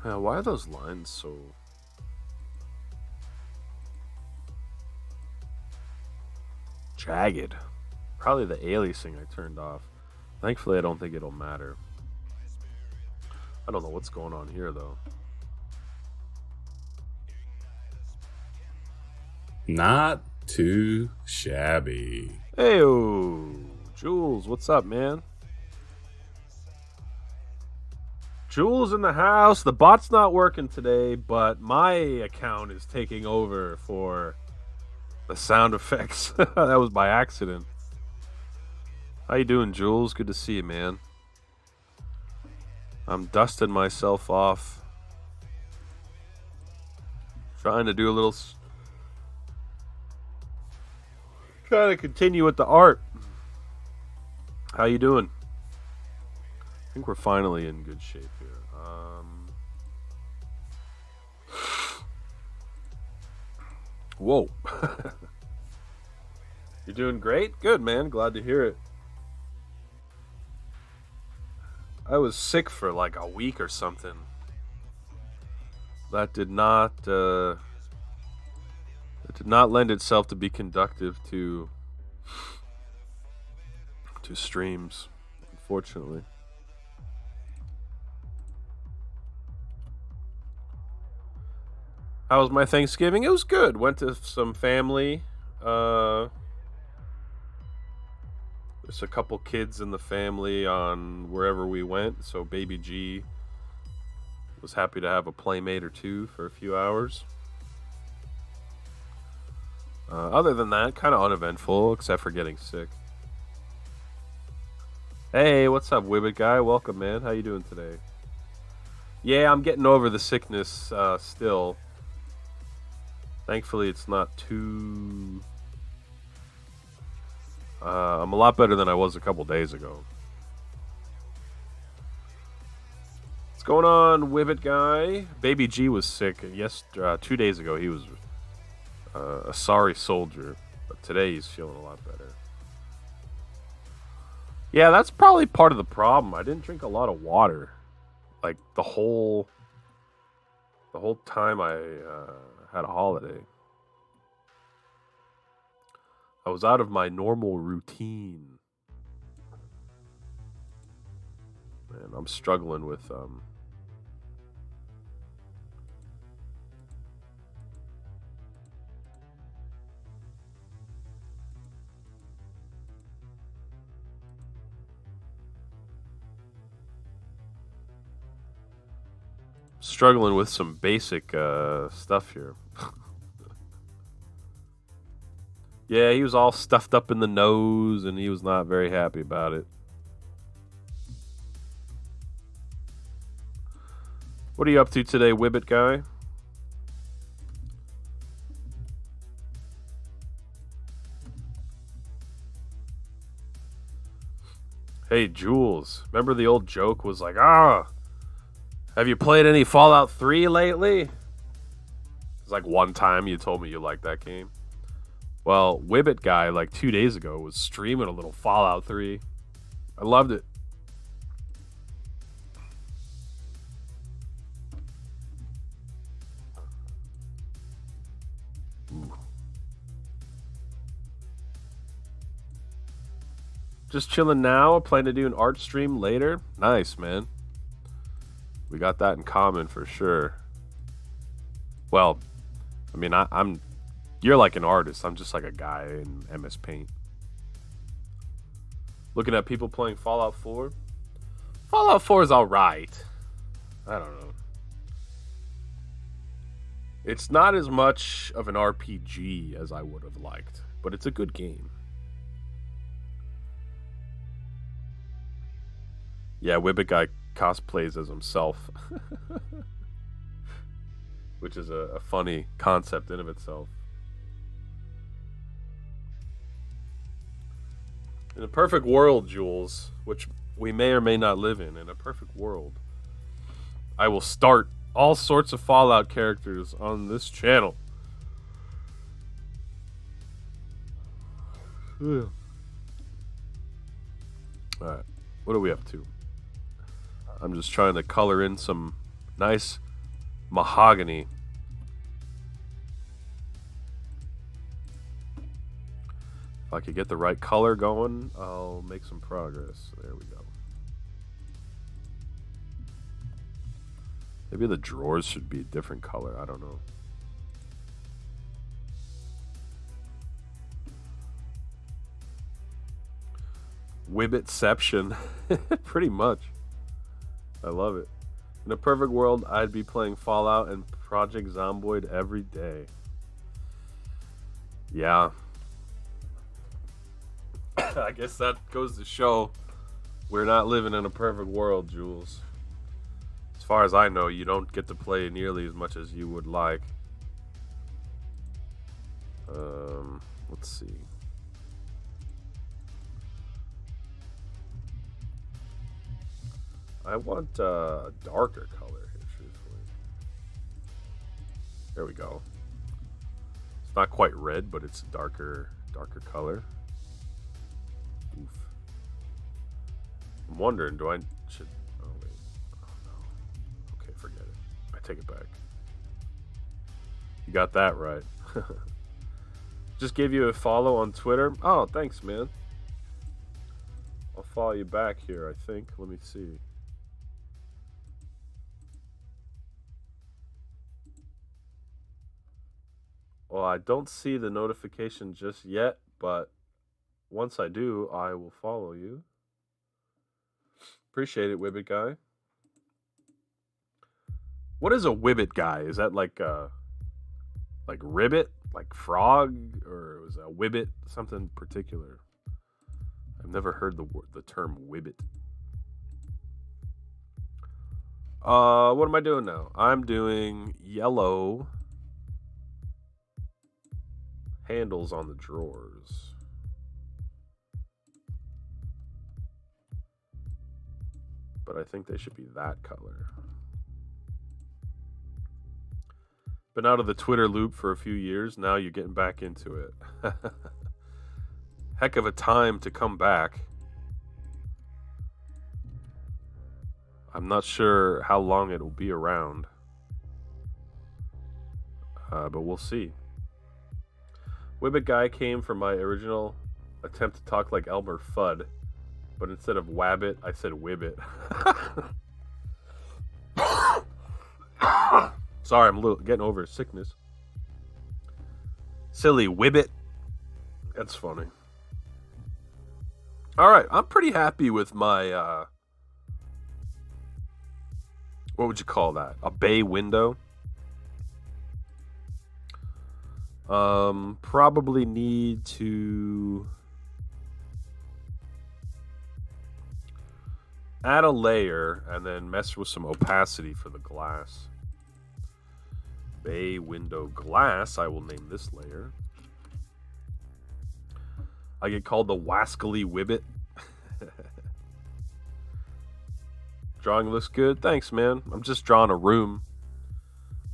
Speaker 2: Why are those lines so jagged? Probably the aliasing I turned off. Thankfully, I don't think it'll matter. I don't know what's going on here, though.
Speaker 1: Not too shabby.
Speaker 2: Hey, Jules, what's up, man? Jules in the house. The bot's not working today, but my account is taking over for the sound effects. That was by accident. How you doing, Jules? Good to see you, man. I'm dusting myself off. Trying to do a little... Trying to continue with the art. How you doing? I think we're finally in good shape here. Whoa. You're doing great? Good, man. Glad to hear it. I was sick for like a week or something. That did not lend itself to be conductive to streams, unfortunately. How was my Thanksgiving? It was good. Went to some family. There's a couple kids in the family on wherever we went, so baby G was happy to have a playmate or two for a few hours. Other than that, kind of uneventful, except for getting sick. Hey, what's up, Wibbit guy? Welcome, man. How you doing today? Yeah, I'm getting over the sickness still. Thankfully, it's not too... I'm a lot better than I was a couple days ago. What's going on, Wibbit guy? Baby G was sick. Yes, 2 days ago he was a sorry soldier, but today he's feeling a lot better. Yeah, that's probably part of the problem. I didn't drink a lot of water, like the whole time I had a holiday. I was out of my normal routine. Man, I'm struggling with some basic stuff here. Yeah, he was all stuffed up in the nose, and he was not very happy about it. What are you up to today, Wibbit guy? Hey, Jules. Remember the old joke was like, have you played any Fallout 3 lately? It's like one time you told me you liked that game. Well, Wibbit guy, like 2 days ago, was streaming a little Fallout 3. I loved it. Ooh. Just chilling now. Plan to do an art stream later. Nice, man. We got that in common for sure. Well, I mean, I'm. You're like an artist. I'm just like a guy in MS Paint. Looking at people playing Fallout 4. Fallout 4 is alright. I don't know. It's not as much of an RPG as I would have liked, but it's a good game. Yeah, Wibbit guy cosplays as himself, which is a funny concept in of itself. In a perfect world, Jules, which we may or may not live in a perfect world, I will start all sorts of Fallout characters on this channel. Alright, what are we up to? I'm just trying to color in some nice mahogany. If I could get the right color going, I'll make some progress. There we go. Maybe the drawers should be a different color. I don't know. Wibbitception. Pretty much. I love it. In a perfect world, I'd be playing Fallout and Project Zomboid every day. Yeah. I guess that goes to show we're not living in a perfect world, Jules. As far as I know, you don't get to play nearly as much as you would like. Let's see. I want a darker color here, truthfully. There we go. It's not quite red, but it's darker color. Oof. I'm wondering, should... Oh, wait. Oh, no. Okay, forget it. I take it back. You got that right. Just gave you a follow on Twitter. Oh, thanks, man. I'll follow you back here, I think. Let me see. Well, I don't see the notification just yet, but once I do, I will follow you. Appreciate it, Wibbit guy. What is a Wibbit guy? Is that like ribbit, like frog, or was a Wibbit something particular? I've never heard the term Wibbit. What am I doing now? I'm doing yellow handles on the drawers. but I think they should be that color. Been out of the Twitter loop for a few years. Now you're getting back into it. Heck of a time to come back. I'm not sure how long it will be around. But we'll see. Wibbit Guy came from my original attempt to talk like Elmer Fudd, but instead of Wabbit, I said Wibbit. Sorry, I'm getting over sickness. Silly Wibbit. That's funny. Alright, I'm pretty happy with my, what would you call that? A bay window. Probably need to add a layer and then mess with some opacity for the glass. Bay window glass, I will name this layer. I get called the Wascally Wibbit. Drawing looks good. Thanks, man. I'm just drawing a room.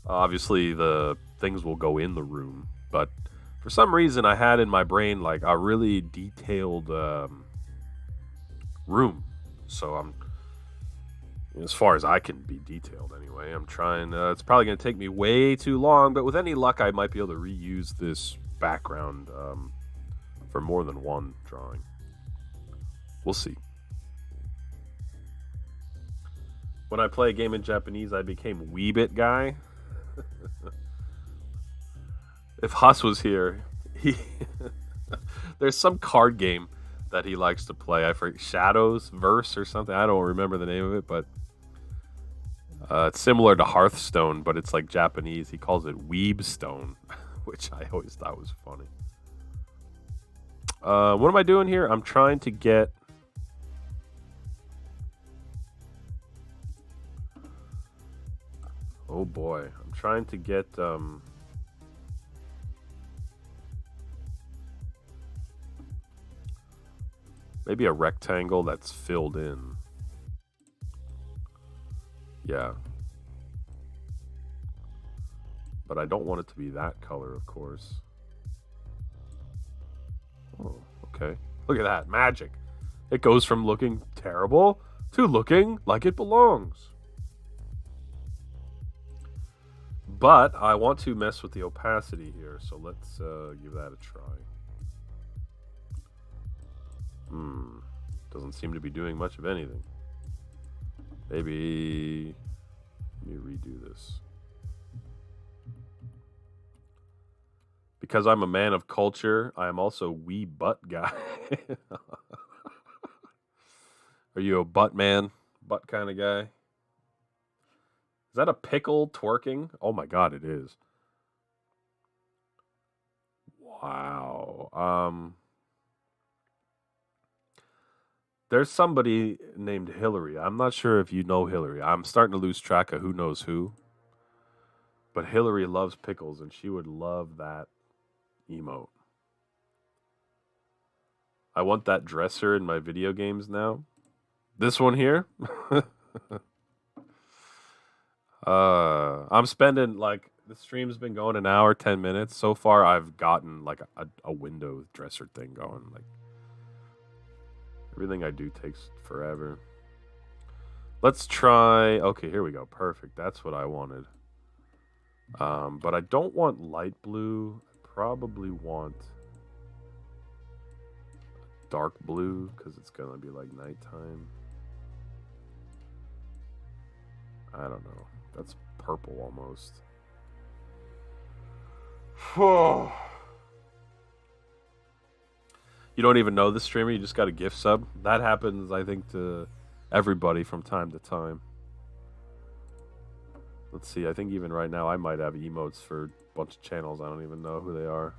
Speaker 2: Obviously, the things will go in the room. But for some reason, I had in my brain like a really detailed room. So I'm, as far as I can be detailed anyway, I'm trying. It's probably going to take me way too long, but with any luck, I might be able to reuse this background for more than one drawing. We'll see. When I play a game in Japanese, I became Weebit Guy. If Haas was here, there's some card game that he likes to play. I forget, Shadows Verse or something. I don't remember the name of it, but it's similar to Hearthstone, but it's like Japanese. He calls it Weebstone, which I always thought was funny. What am I doing here? I'm trying to get... Oh boy, I'm trying to get maybe a rectangle that's filled in. Yeah. But I don't want it to be that color, of course. Oh, okay. Look at that, magic. It goes from looking terrible to looking like it belongs. But I want to mess with the opacity here, so let's give that a try. Doesn't seem to be doing much of anything. Maybe let me redo this. Because I'm a man of culture, I am also wee butt guy. Are you a butt man? Butt kind of guy? Is that a pickle twerking? Oh my god, it is. Wow. There's somebody named Hillary. I'm not sure if you know Hillary. I'm starting to lose track of who knows who. But Hillary loves pickles, and she would love that emote. I want that dresser in my video games now. This one here. I'm spending, like, the stream's been going an hour, 10 minutes. So far, I've gotten, like, a window dresser thing going. Like, everything I do takes forever. Let's try... Okay, here we go. Perfect. That's what I wanted. But I don't want light blue. I probably want dark blue, because it's going to be, like, nighttime. I don't know. That's purple almost. You don't even know the streamer, you just got a gift sub. That happens, I think, to everybody from time to time. Let's see, I think even right now I might have emotes for a bunch of channels. I don't even know who they are.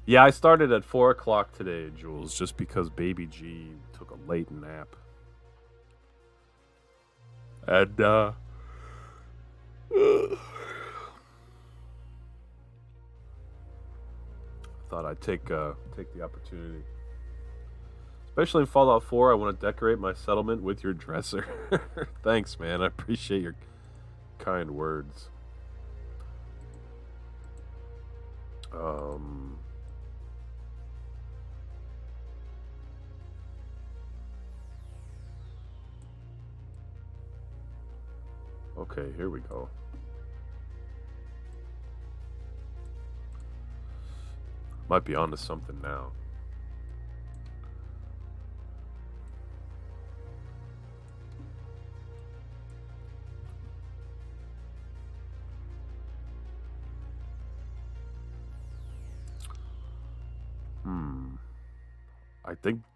Speaker 2: Yeah, I started at 4 o'clock today, Jules, just because Baby G took a late nap. And, thought I'd take the opportunity. It's Especially in Fallout 4, I want to decorate my settlement with your dresser. Thanks, man. I appreciate your kind words. Um, okay, here we go. Might be onto something now.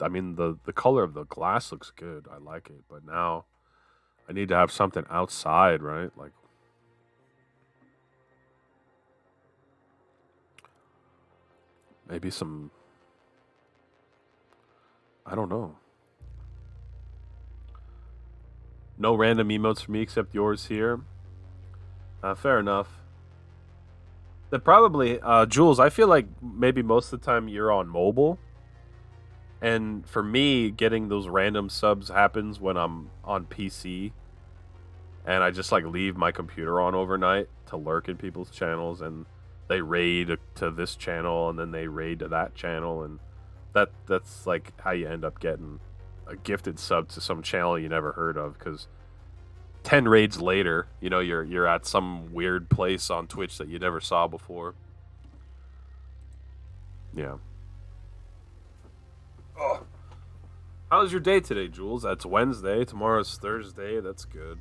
Speaker 2: I mean, the color of the glass looks good. I like it, but now I need to have something outside, right? Like maybe some, I don't know. No random emotes for me except yours here. Fair enough. That probably, Jules, I feel like maybe most of the time you're on mobile. And for me, getting those random subs happens when I'm on PC and I just like leave my computer on overnight to lurk in people's channels, and they raid to this channel and then they raid to that channel, and that's like how you end up getting a gifted sub to some channel you never heard of, because 10 raids later, you know, you're at some weird place on Twitch that you never saw before. Yeah. Oh. How's your day today, Jules? That's Wednesday. Tomorrow's Thursday. That's good.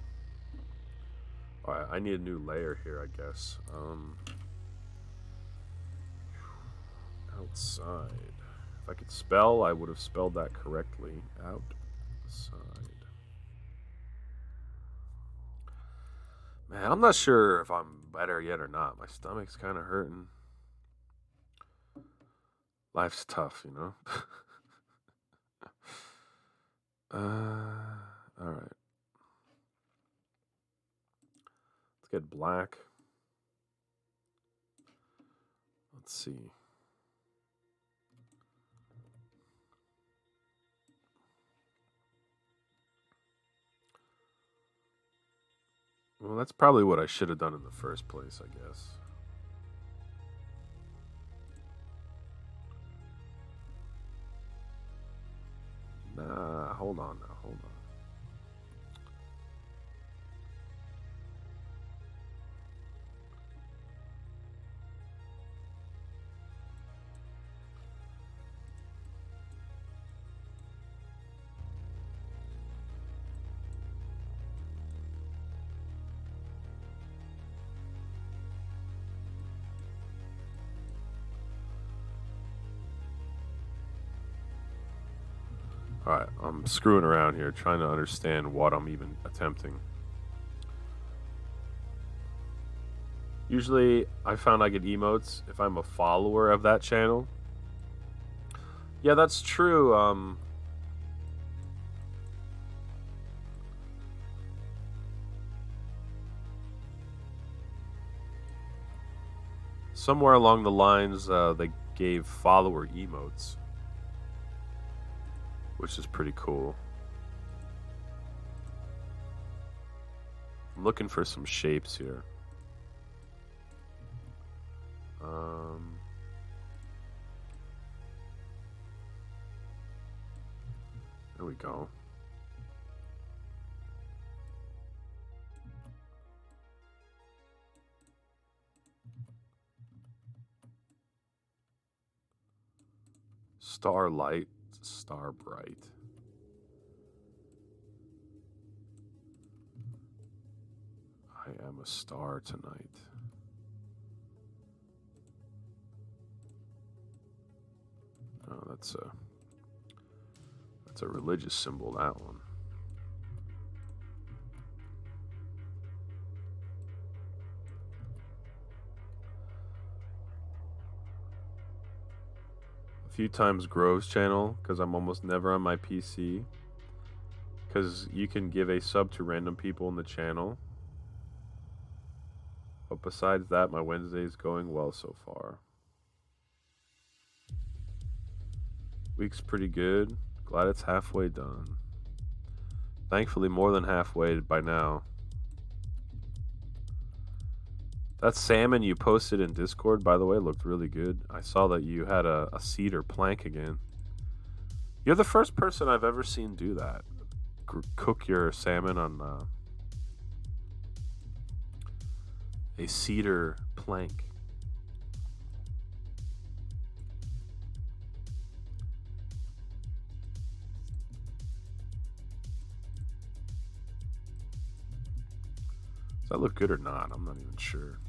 Speaker 2: All right, I need a new layer here, I guess. Outside. If I could spell, I would have spelled that correctly. Outside. Man, I'm not sure if I'm better yet or not. My stomach's kind of hurting. Life's tough, you know? All right. Let's get black. Let's see. Well, that's probably what I should have done in the first place, I guess. Nah, hold on now, hold on. Alright, I'm screwing around here, trying to understand what I'm even attempting. Usually, I found I get emotes if I'm a follower of that channel. Yeah, that's true. Somewhere along the lines, they gave follower emotes, which is pretty cool. I'm looking for some shapes here. There we go. Starlight, star bright. I am a star tonight. Oh, that's a religious symbol, that one. A few times Grove's channel, because I'm almost never on my PC. Because you can give a sub to random people in the channel. But besides that, my Wednesday's going well so far. Week's pretty good. Glad it's halfway done. Thankfully, more than halfway by now. That salmon you posted in Discord, by the way, looked really good. I saw that you had a cedar plank again. You're the first person I've ever seen do that. Cook your salmon on a cedar plank. Does that look good or not? I'm not even sure.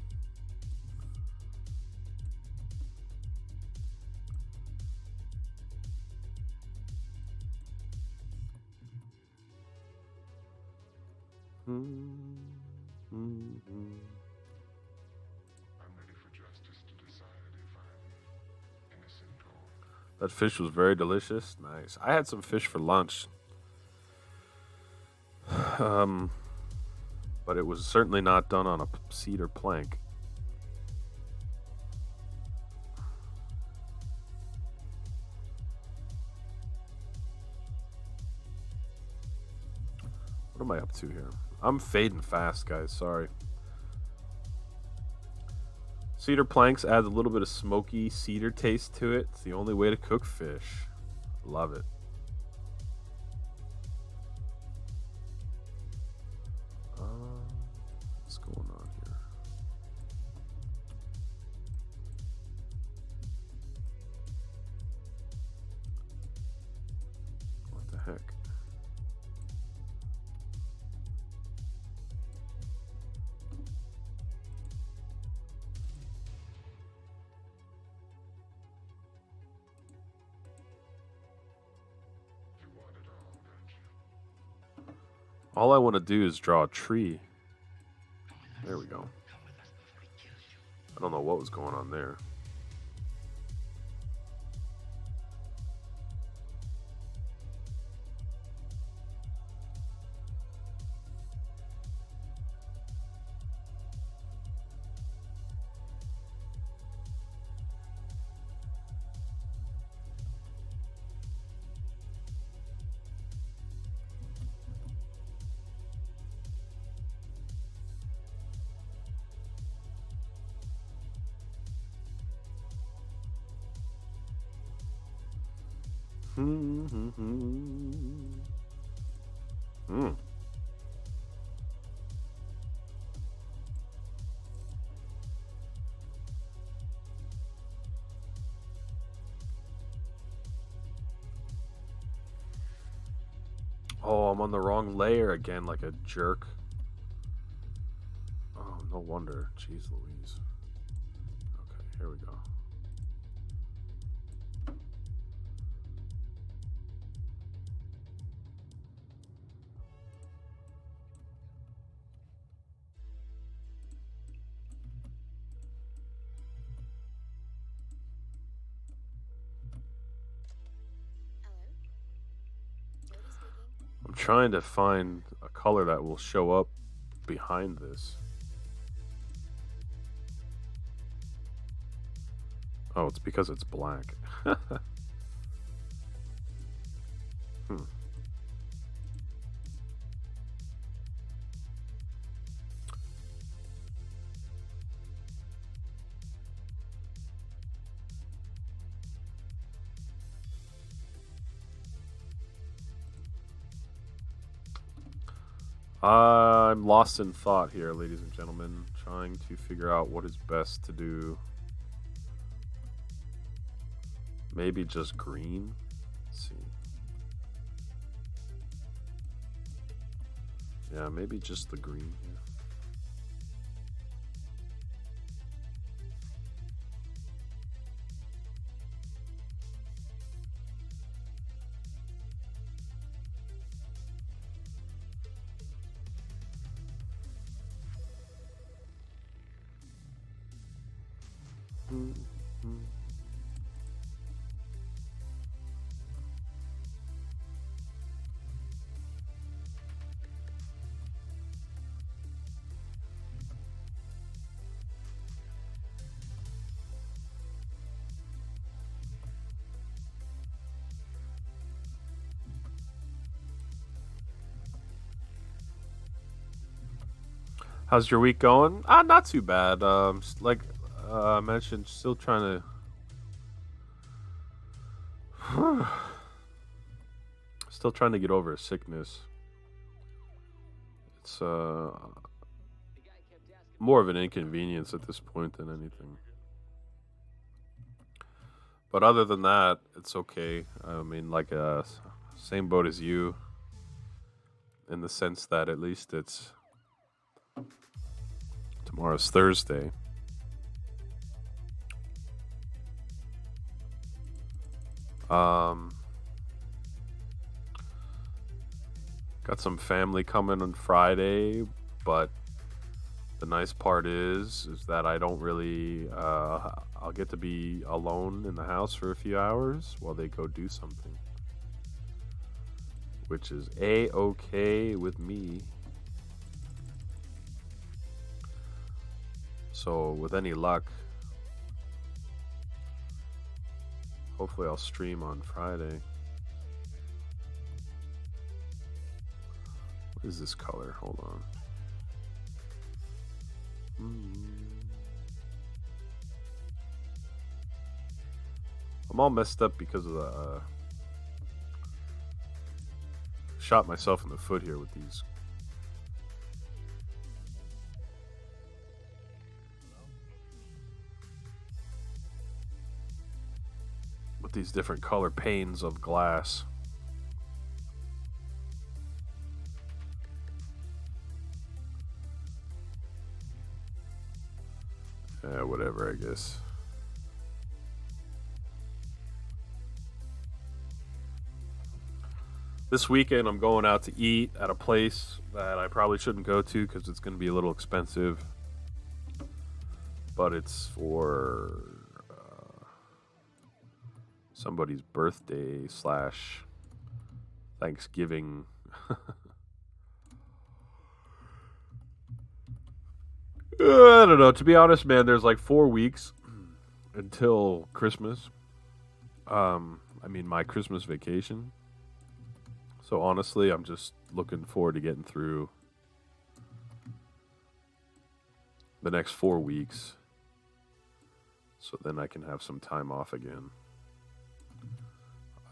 Speaker 2: That fish was very delicious. Nice. I had some fish for lunch. But it was certainly not done on a cedar plank. What am I up to here? I'm fading fast, guys. Sorry. Cedar planks adds a little bit of smoky cedar taste to it. It's the only way to cook fish. Love it. What's going on here? What the heck? All I want to do is draw a tree. There we go. I don't know what was going on there. Oh, I'm on the wrong layer again, like a jerk. Oh, no wonder. Jeez Louise. Okay, here we go. I'm trying to find a color that will show up behind this. Oh, it's because it's black. I'm lost in thought here, ladies and gentlemen, trying to figure out what is best to do. Maybe just green? Let's see. Yeah, maybe just the green here. How's your week going? Not too bad. Like I mentioned, still trying to, still trying to get over a sickness. It's more of an inconvenience at this point than anything. But other than that, it's okay. I mean, like same boat as you, in the sense that at least it's tomorrow's Thursday. Um, got some family coming on Friday, but the nice part is that I don't really. I'll get to be alone in the house for a few hours while they go do something, which is a-okay with me. So with any luck, hopefully I'll stream on Friday. What is this color? Hold on. I'm all messed up because of the shot myself in the foot here with these different color panes of glass. Whatever, I guess. This weekend, I'm going out to eat at a place that I probably shouldn't go to because it's going to be a little expensive. But it's for somebody's birthday / Thanksgiving. I don't know. To be honest, man, there's like 4 weeks until Christmas. I mean, my Christmas vacation. So honestly, I'm just looking forward to getting through the next 4 weeks, so then I can have some time off again.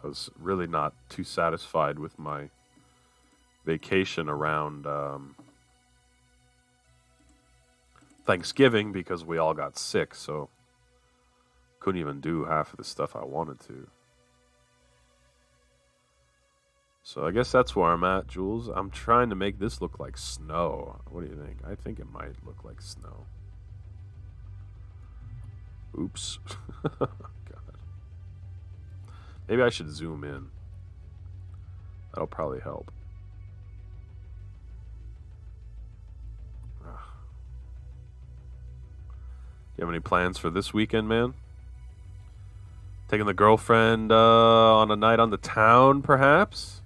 Speaker 2: I was really not too satisfied with my vacation around Thanksgiving because we all got sick, so couldn't even do half of the stuff I wanted to. So I guess that's where I'm at, Jules. I'm trying to make this look like snow. What do you think? I think it might look like snow. Oops. God. Maybe I should zoom in. That'll probably help. Ugh. Do you have any plans for this weekend, man? Taking the girlfriend on a night on the town, perhaps?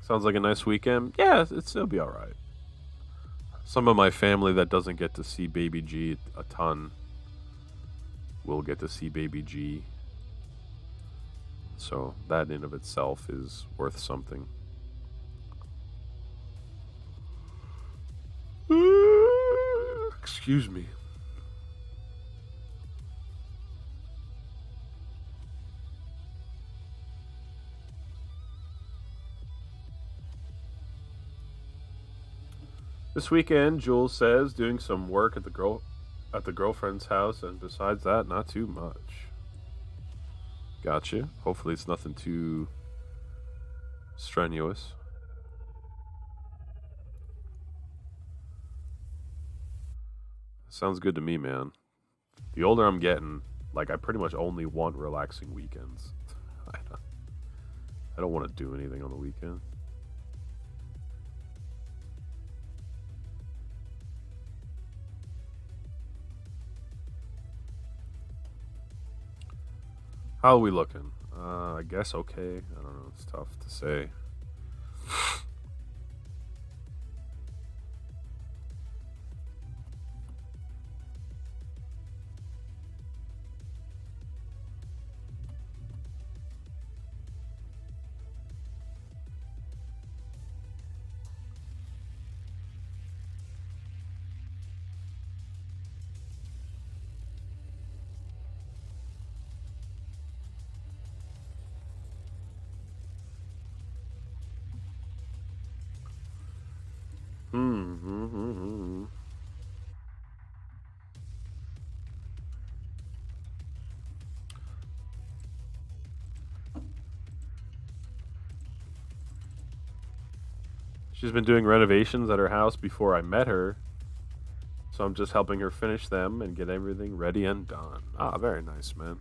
Speaker 2: Sounds like a nice weekend. Yeah, it'll be all right. Some of my family that doesn't get to see Baby G a ton will get to see Baby G. So that in of itself is worth something. Excuse me. This weekend, Jules says, doing some work at the girlfriend's house, and besides that, not too much. Gotcha. Hopefully, it's nothing too strenuous. Sounds good to me, man. The older I'm getting, like I pretty much only want relaxing weekends. I don't want to do anything on the weekend. How are we looking? I guess okay. I don't know. It's tough to say. She's been doing renovations at her house before I met her, so I'm just helping her finish them and get everything ready and done. Ah, very nice, man.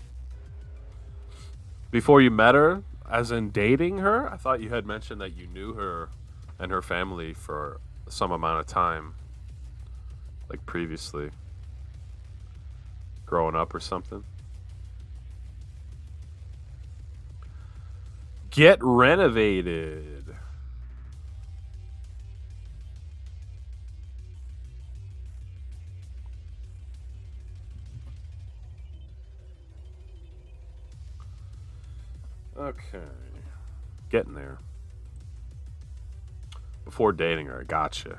Speaker 2: Before you met her, as in dating her, I thought you had mentioned that you knew her and her family for some amount of time, like previously, growing up or something. Get renovated. Okay. Getting there. Before dating her, gotcha.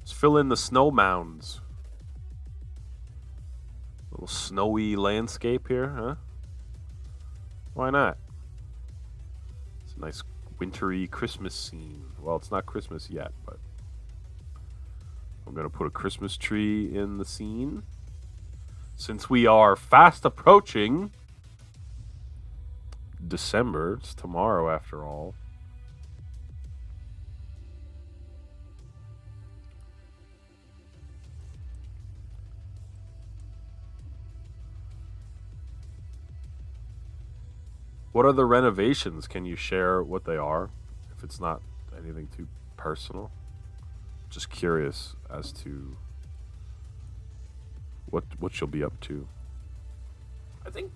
Speaker 2: Let's fill in the snow mounds. Little snowy landscape here, huh? Why not? It's a nice wintry Christmas scene. Well, it's not Christmas yet, but I'm going to put a Christmas tree in the scene. Since we are fast approaching December, it's tomorrow after all. What are the renovations? Can you share what they are? If it's not anything too personal. Just curious as to what you'll be up to. I think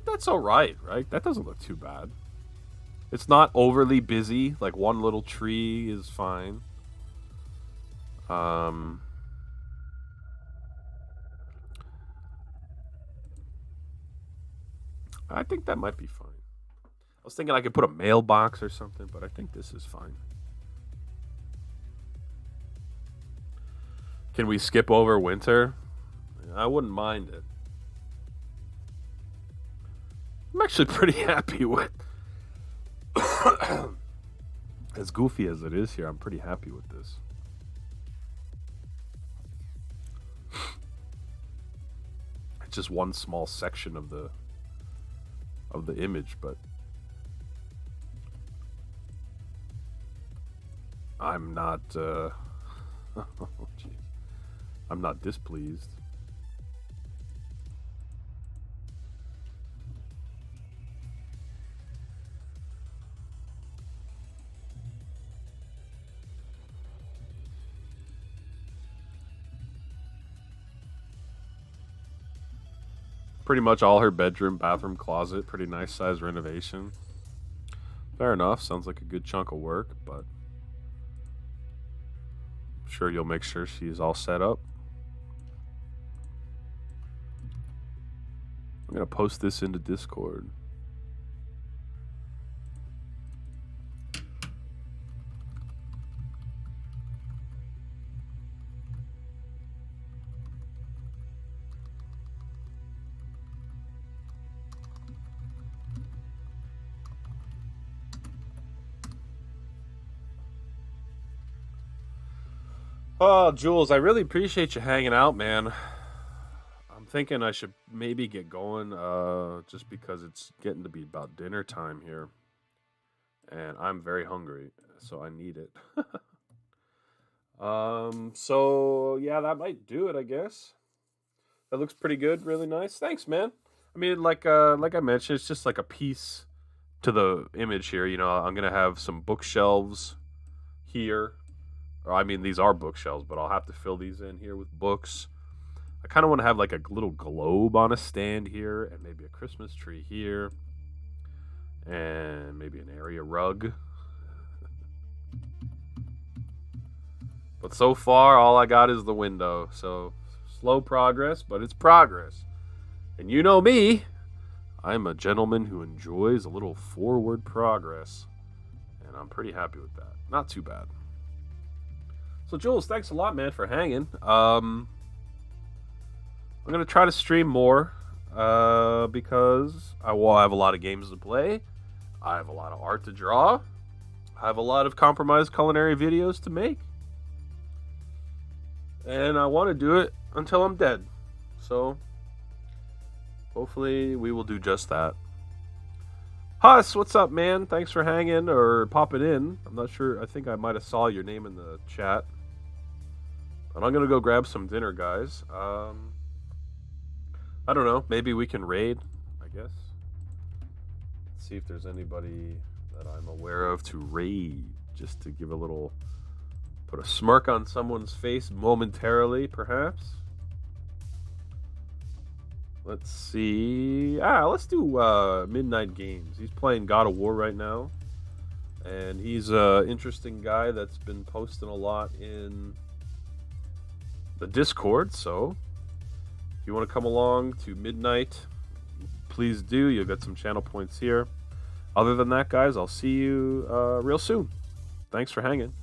Speaker 2: that's all right, right? That doesn't look too bad. It's not overly busy. Like one little tree is fine. Um I think that might be fine. I was thinking I could put a mailbox or something, but I think this is fine. Can we skip over winter? I wouldn't mind it. I'm actually pretty happy with as goofy as it is here, I'm pretty happy with this. It's just one small section of the image, but I'm not geez. I'm not displeased. Pretty much all her bedroom, bathroom, closet, pretty nice size renovation. Fair enough, sounds like a good chunk of work, but I'm sure you'll make sure she's all set up. I'm going to post this into Discord. Oh, Jules, I really appreciate you hanging out, man. I'm thinking I should maybe get going, just because it's getting to be about dinner time here, and I'm very hungry, so I need it. So yeah, that might do it, I guess. That looks pretty good, really nice. Thanks, man. I mean, like I mentioned, it's just like a piece to the image here. You know, I'm gonna have some bookshelves here. Or I mean, these are bookshelves, but I'll have to fill these in here with books. I kind of want to have like a little globe on a stand here, and maybe a Christmas tree here, and maybe an area rug. But so far, all I got is the window. So slow progress, but it's progress. And you know me, I'm a gentleman who enjoys a little forward progress, and I'm pretty happy with that. Not too bad. So Jules, thanks a lot, man, for hanging. I'm gonna try to stream more, because I will have a lot of games to play. I have a lot of art to draw. I have a lot of compromised culinary videos to make, and I want to do it until I'm dead. So hopefully we will do just that. Huss, what's up, man? Thanks for hanging or popping in. I'm not sure. I think I might have saw your name in the chat. But I'm gonna go grab some dinner, guys. I don't know. Maybe we can raid, I guess. Let's see if there's anybody that I'm aware of to raid, just to give a little, put a smirk on someone's face momentarily, perhaps. Let's see. Let's do Midnight Games. He's playing God of War right now, and he's an interesting guy that's been posting a lot in the Discord. So if you want to come along to Midnight, please do. You'll get some channel points here. Other than that, guys, I'll see you real soon. Thanks for hanging.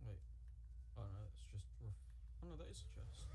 Speaker 3: Wait. Oh no, that's just. Oh no, that is a chest.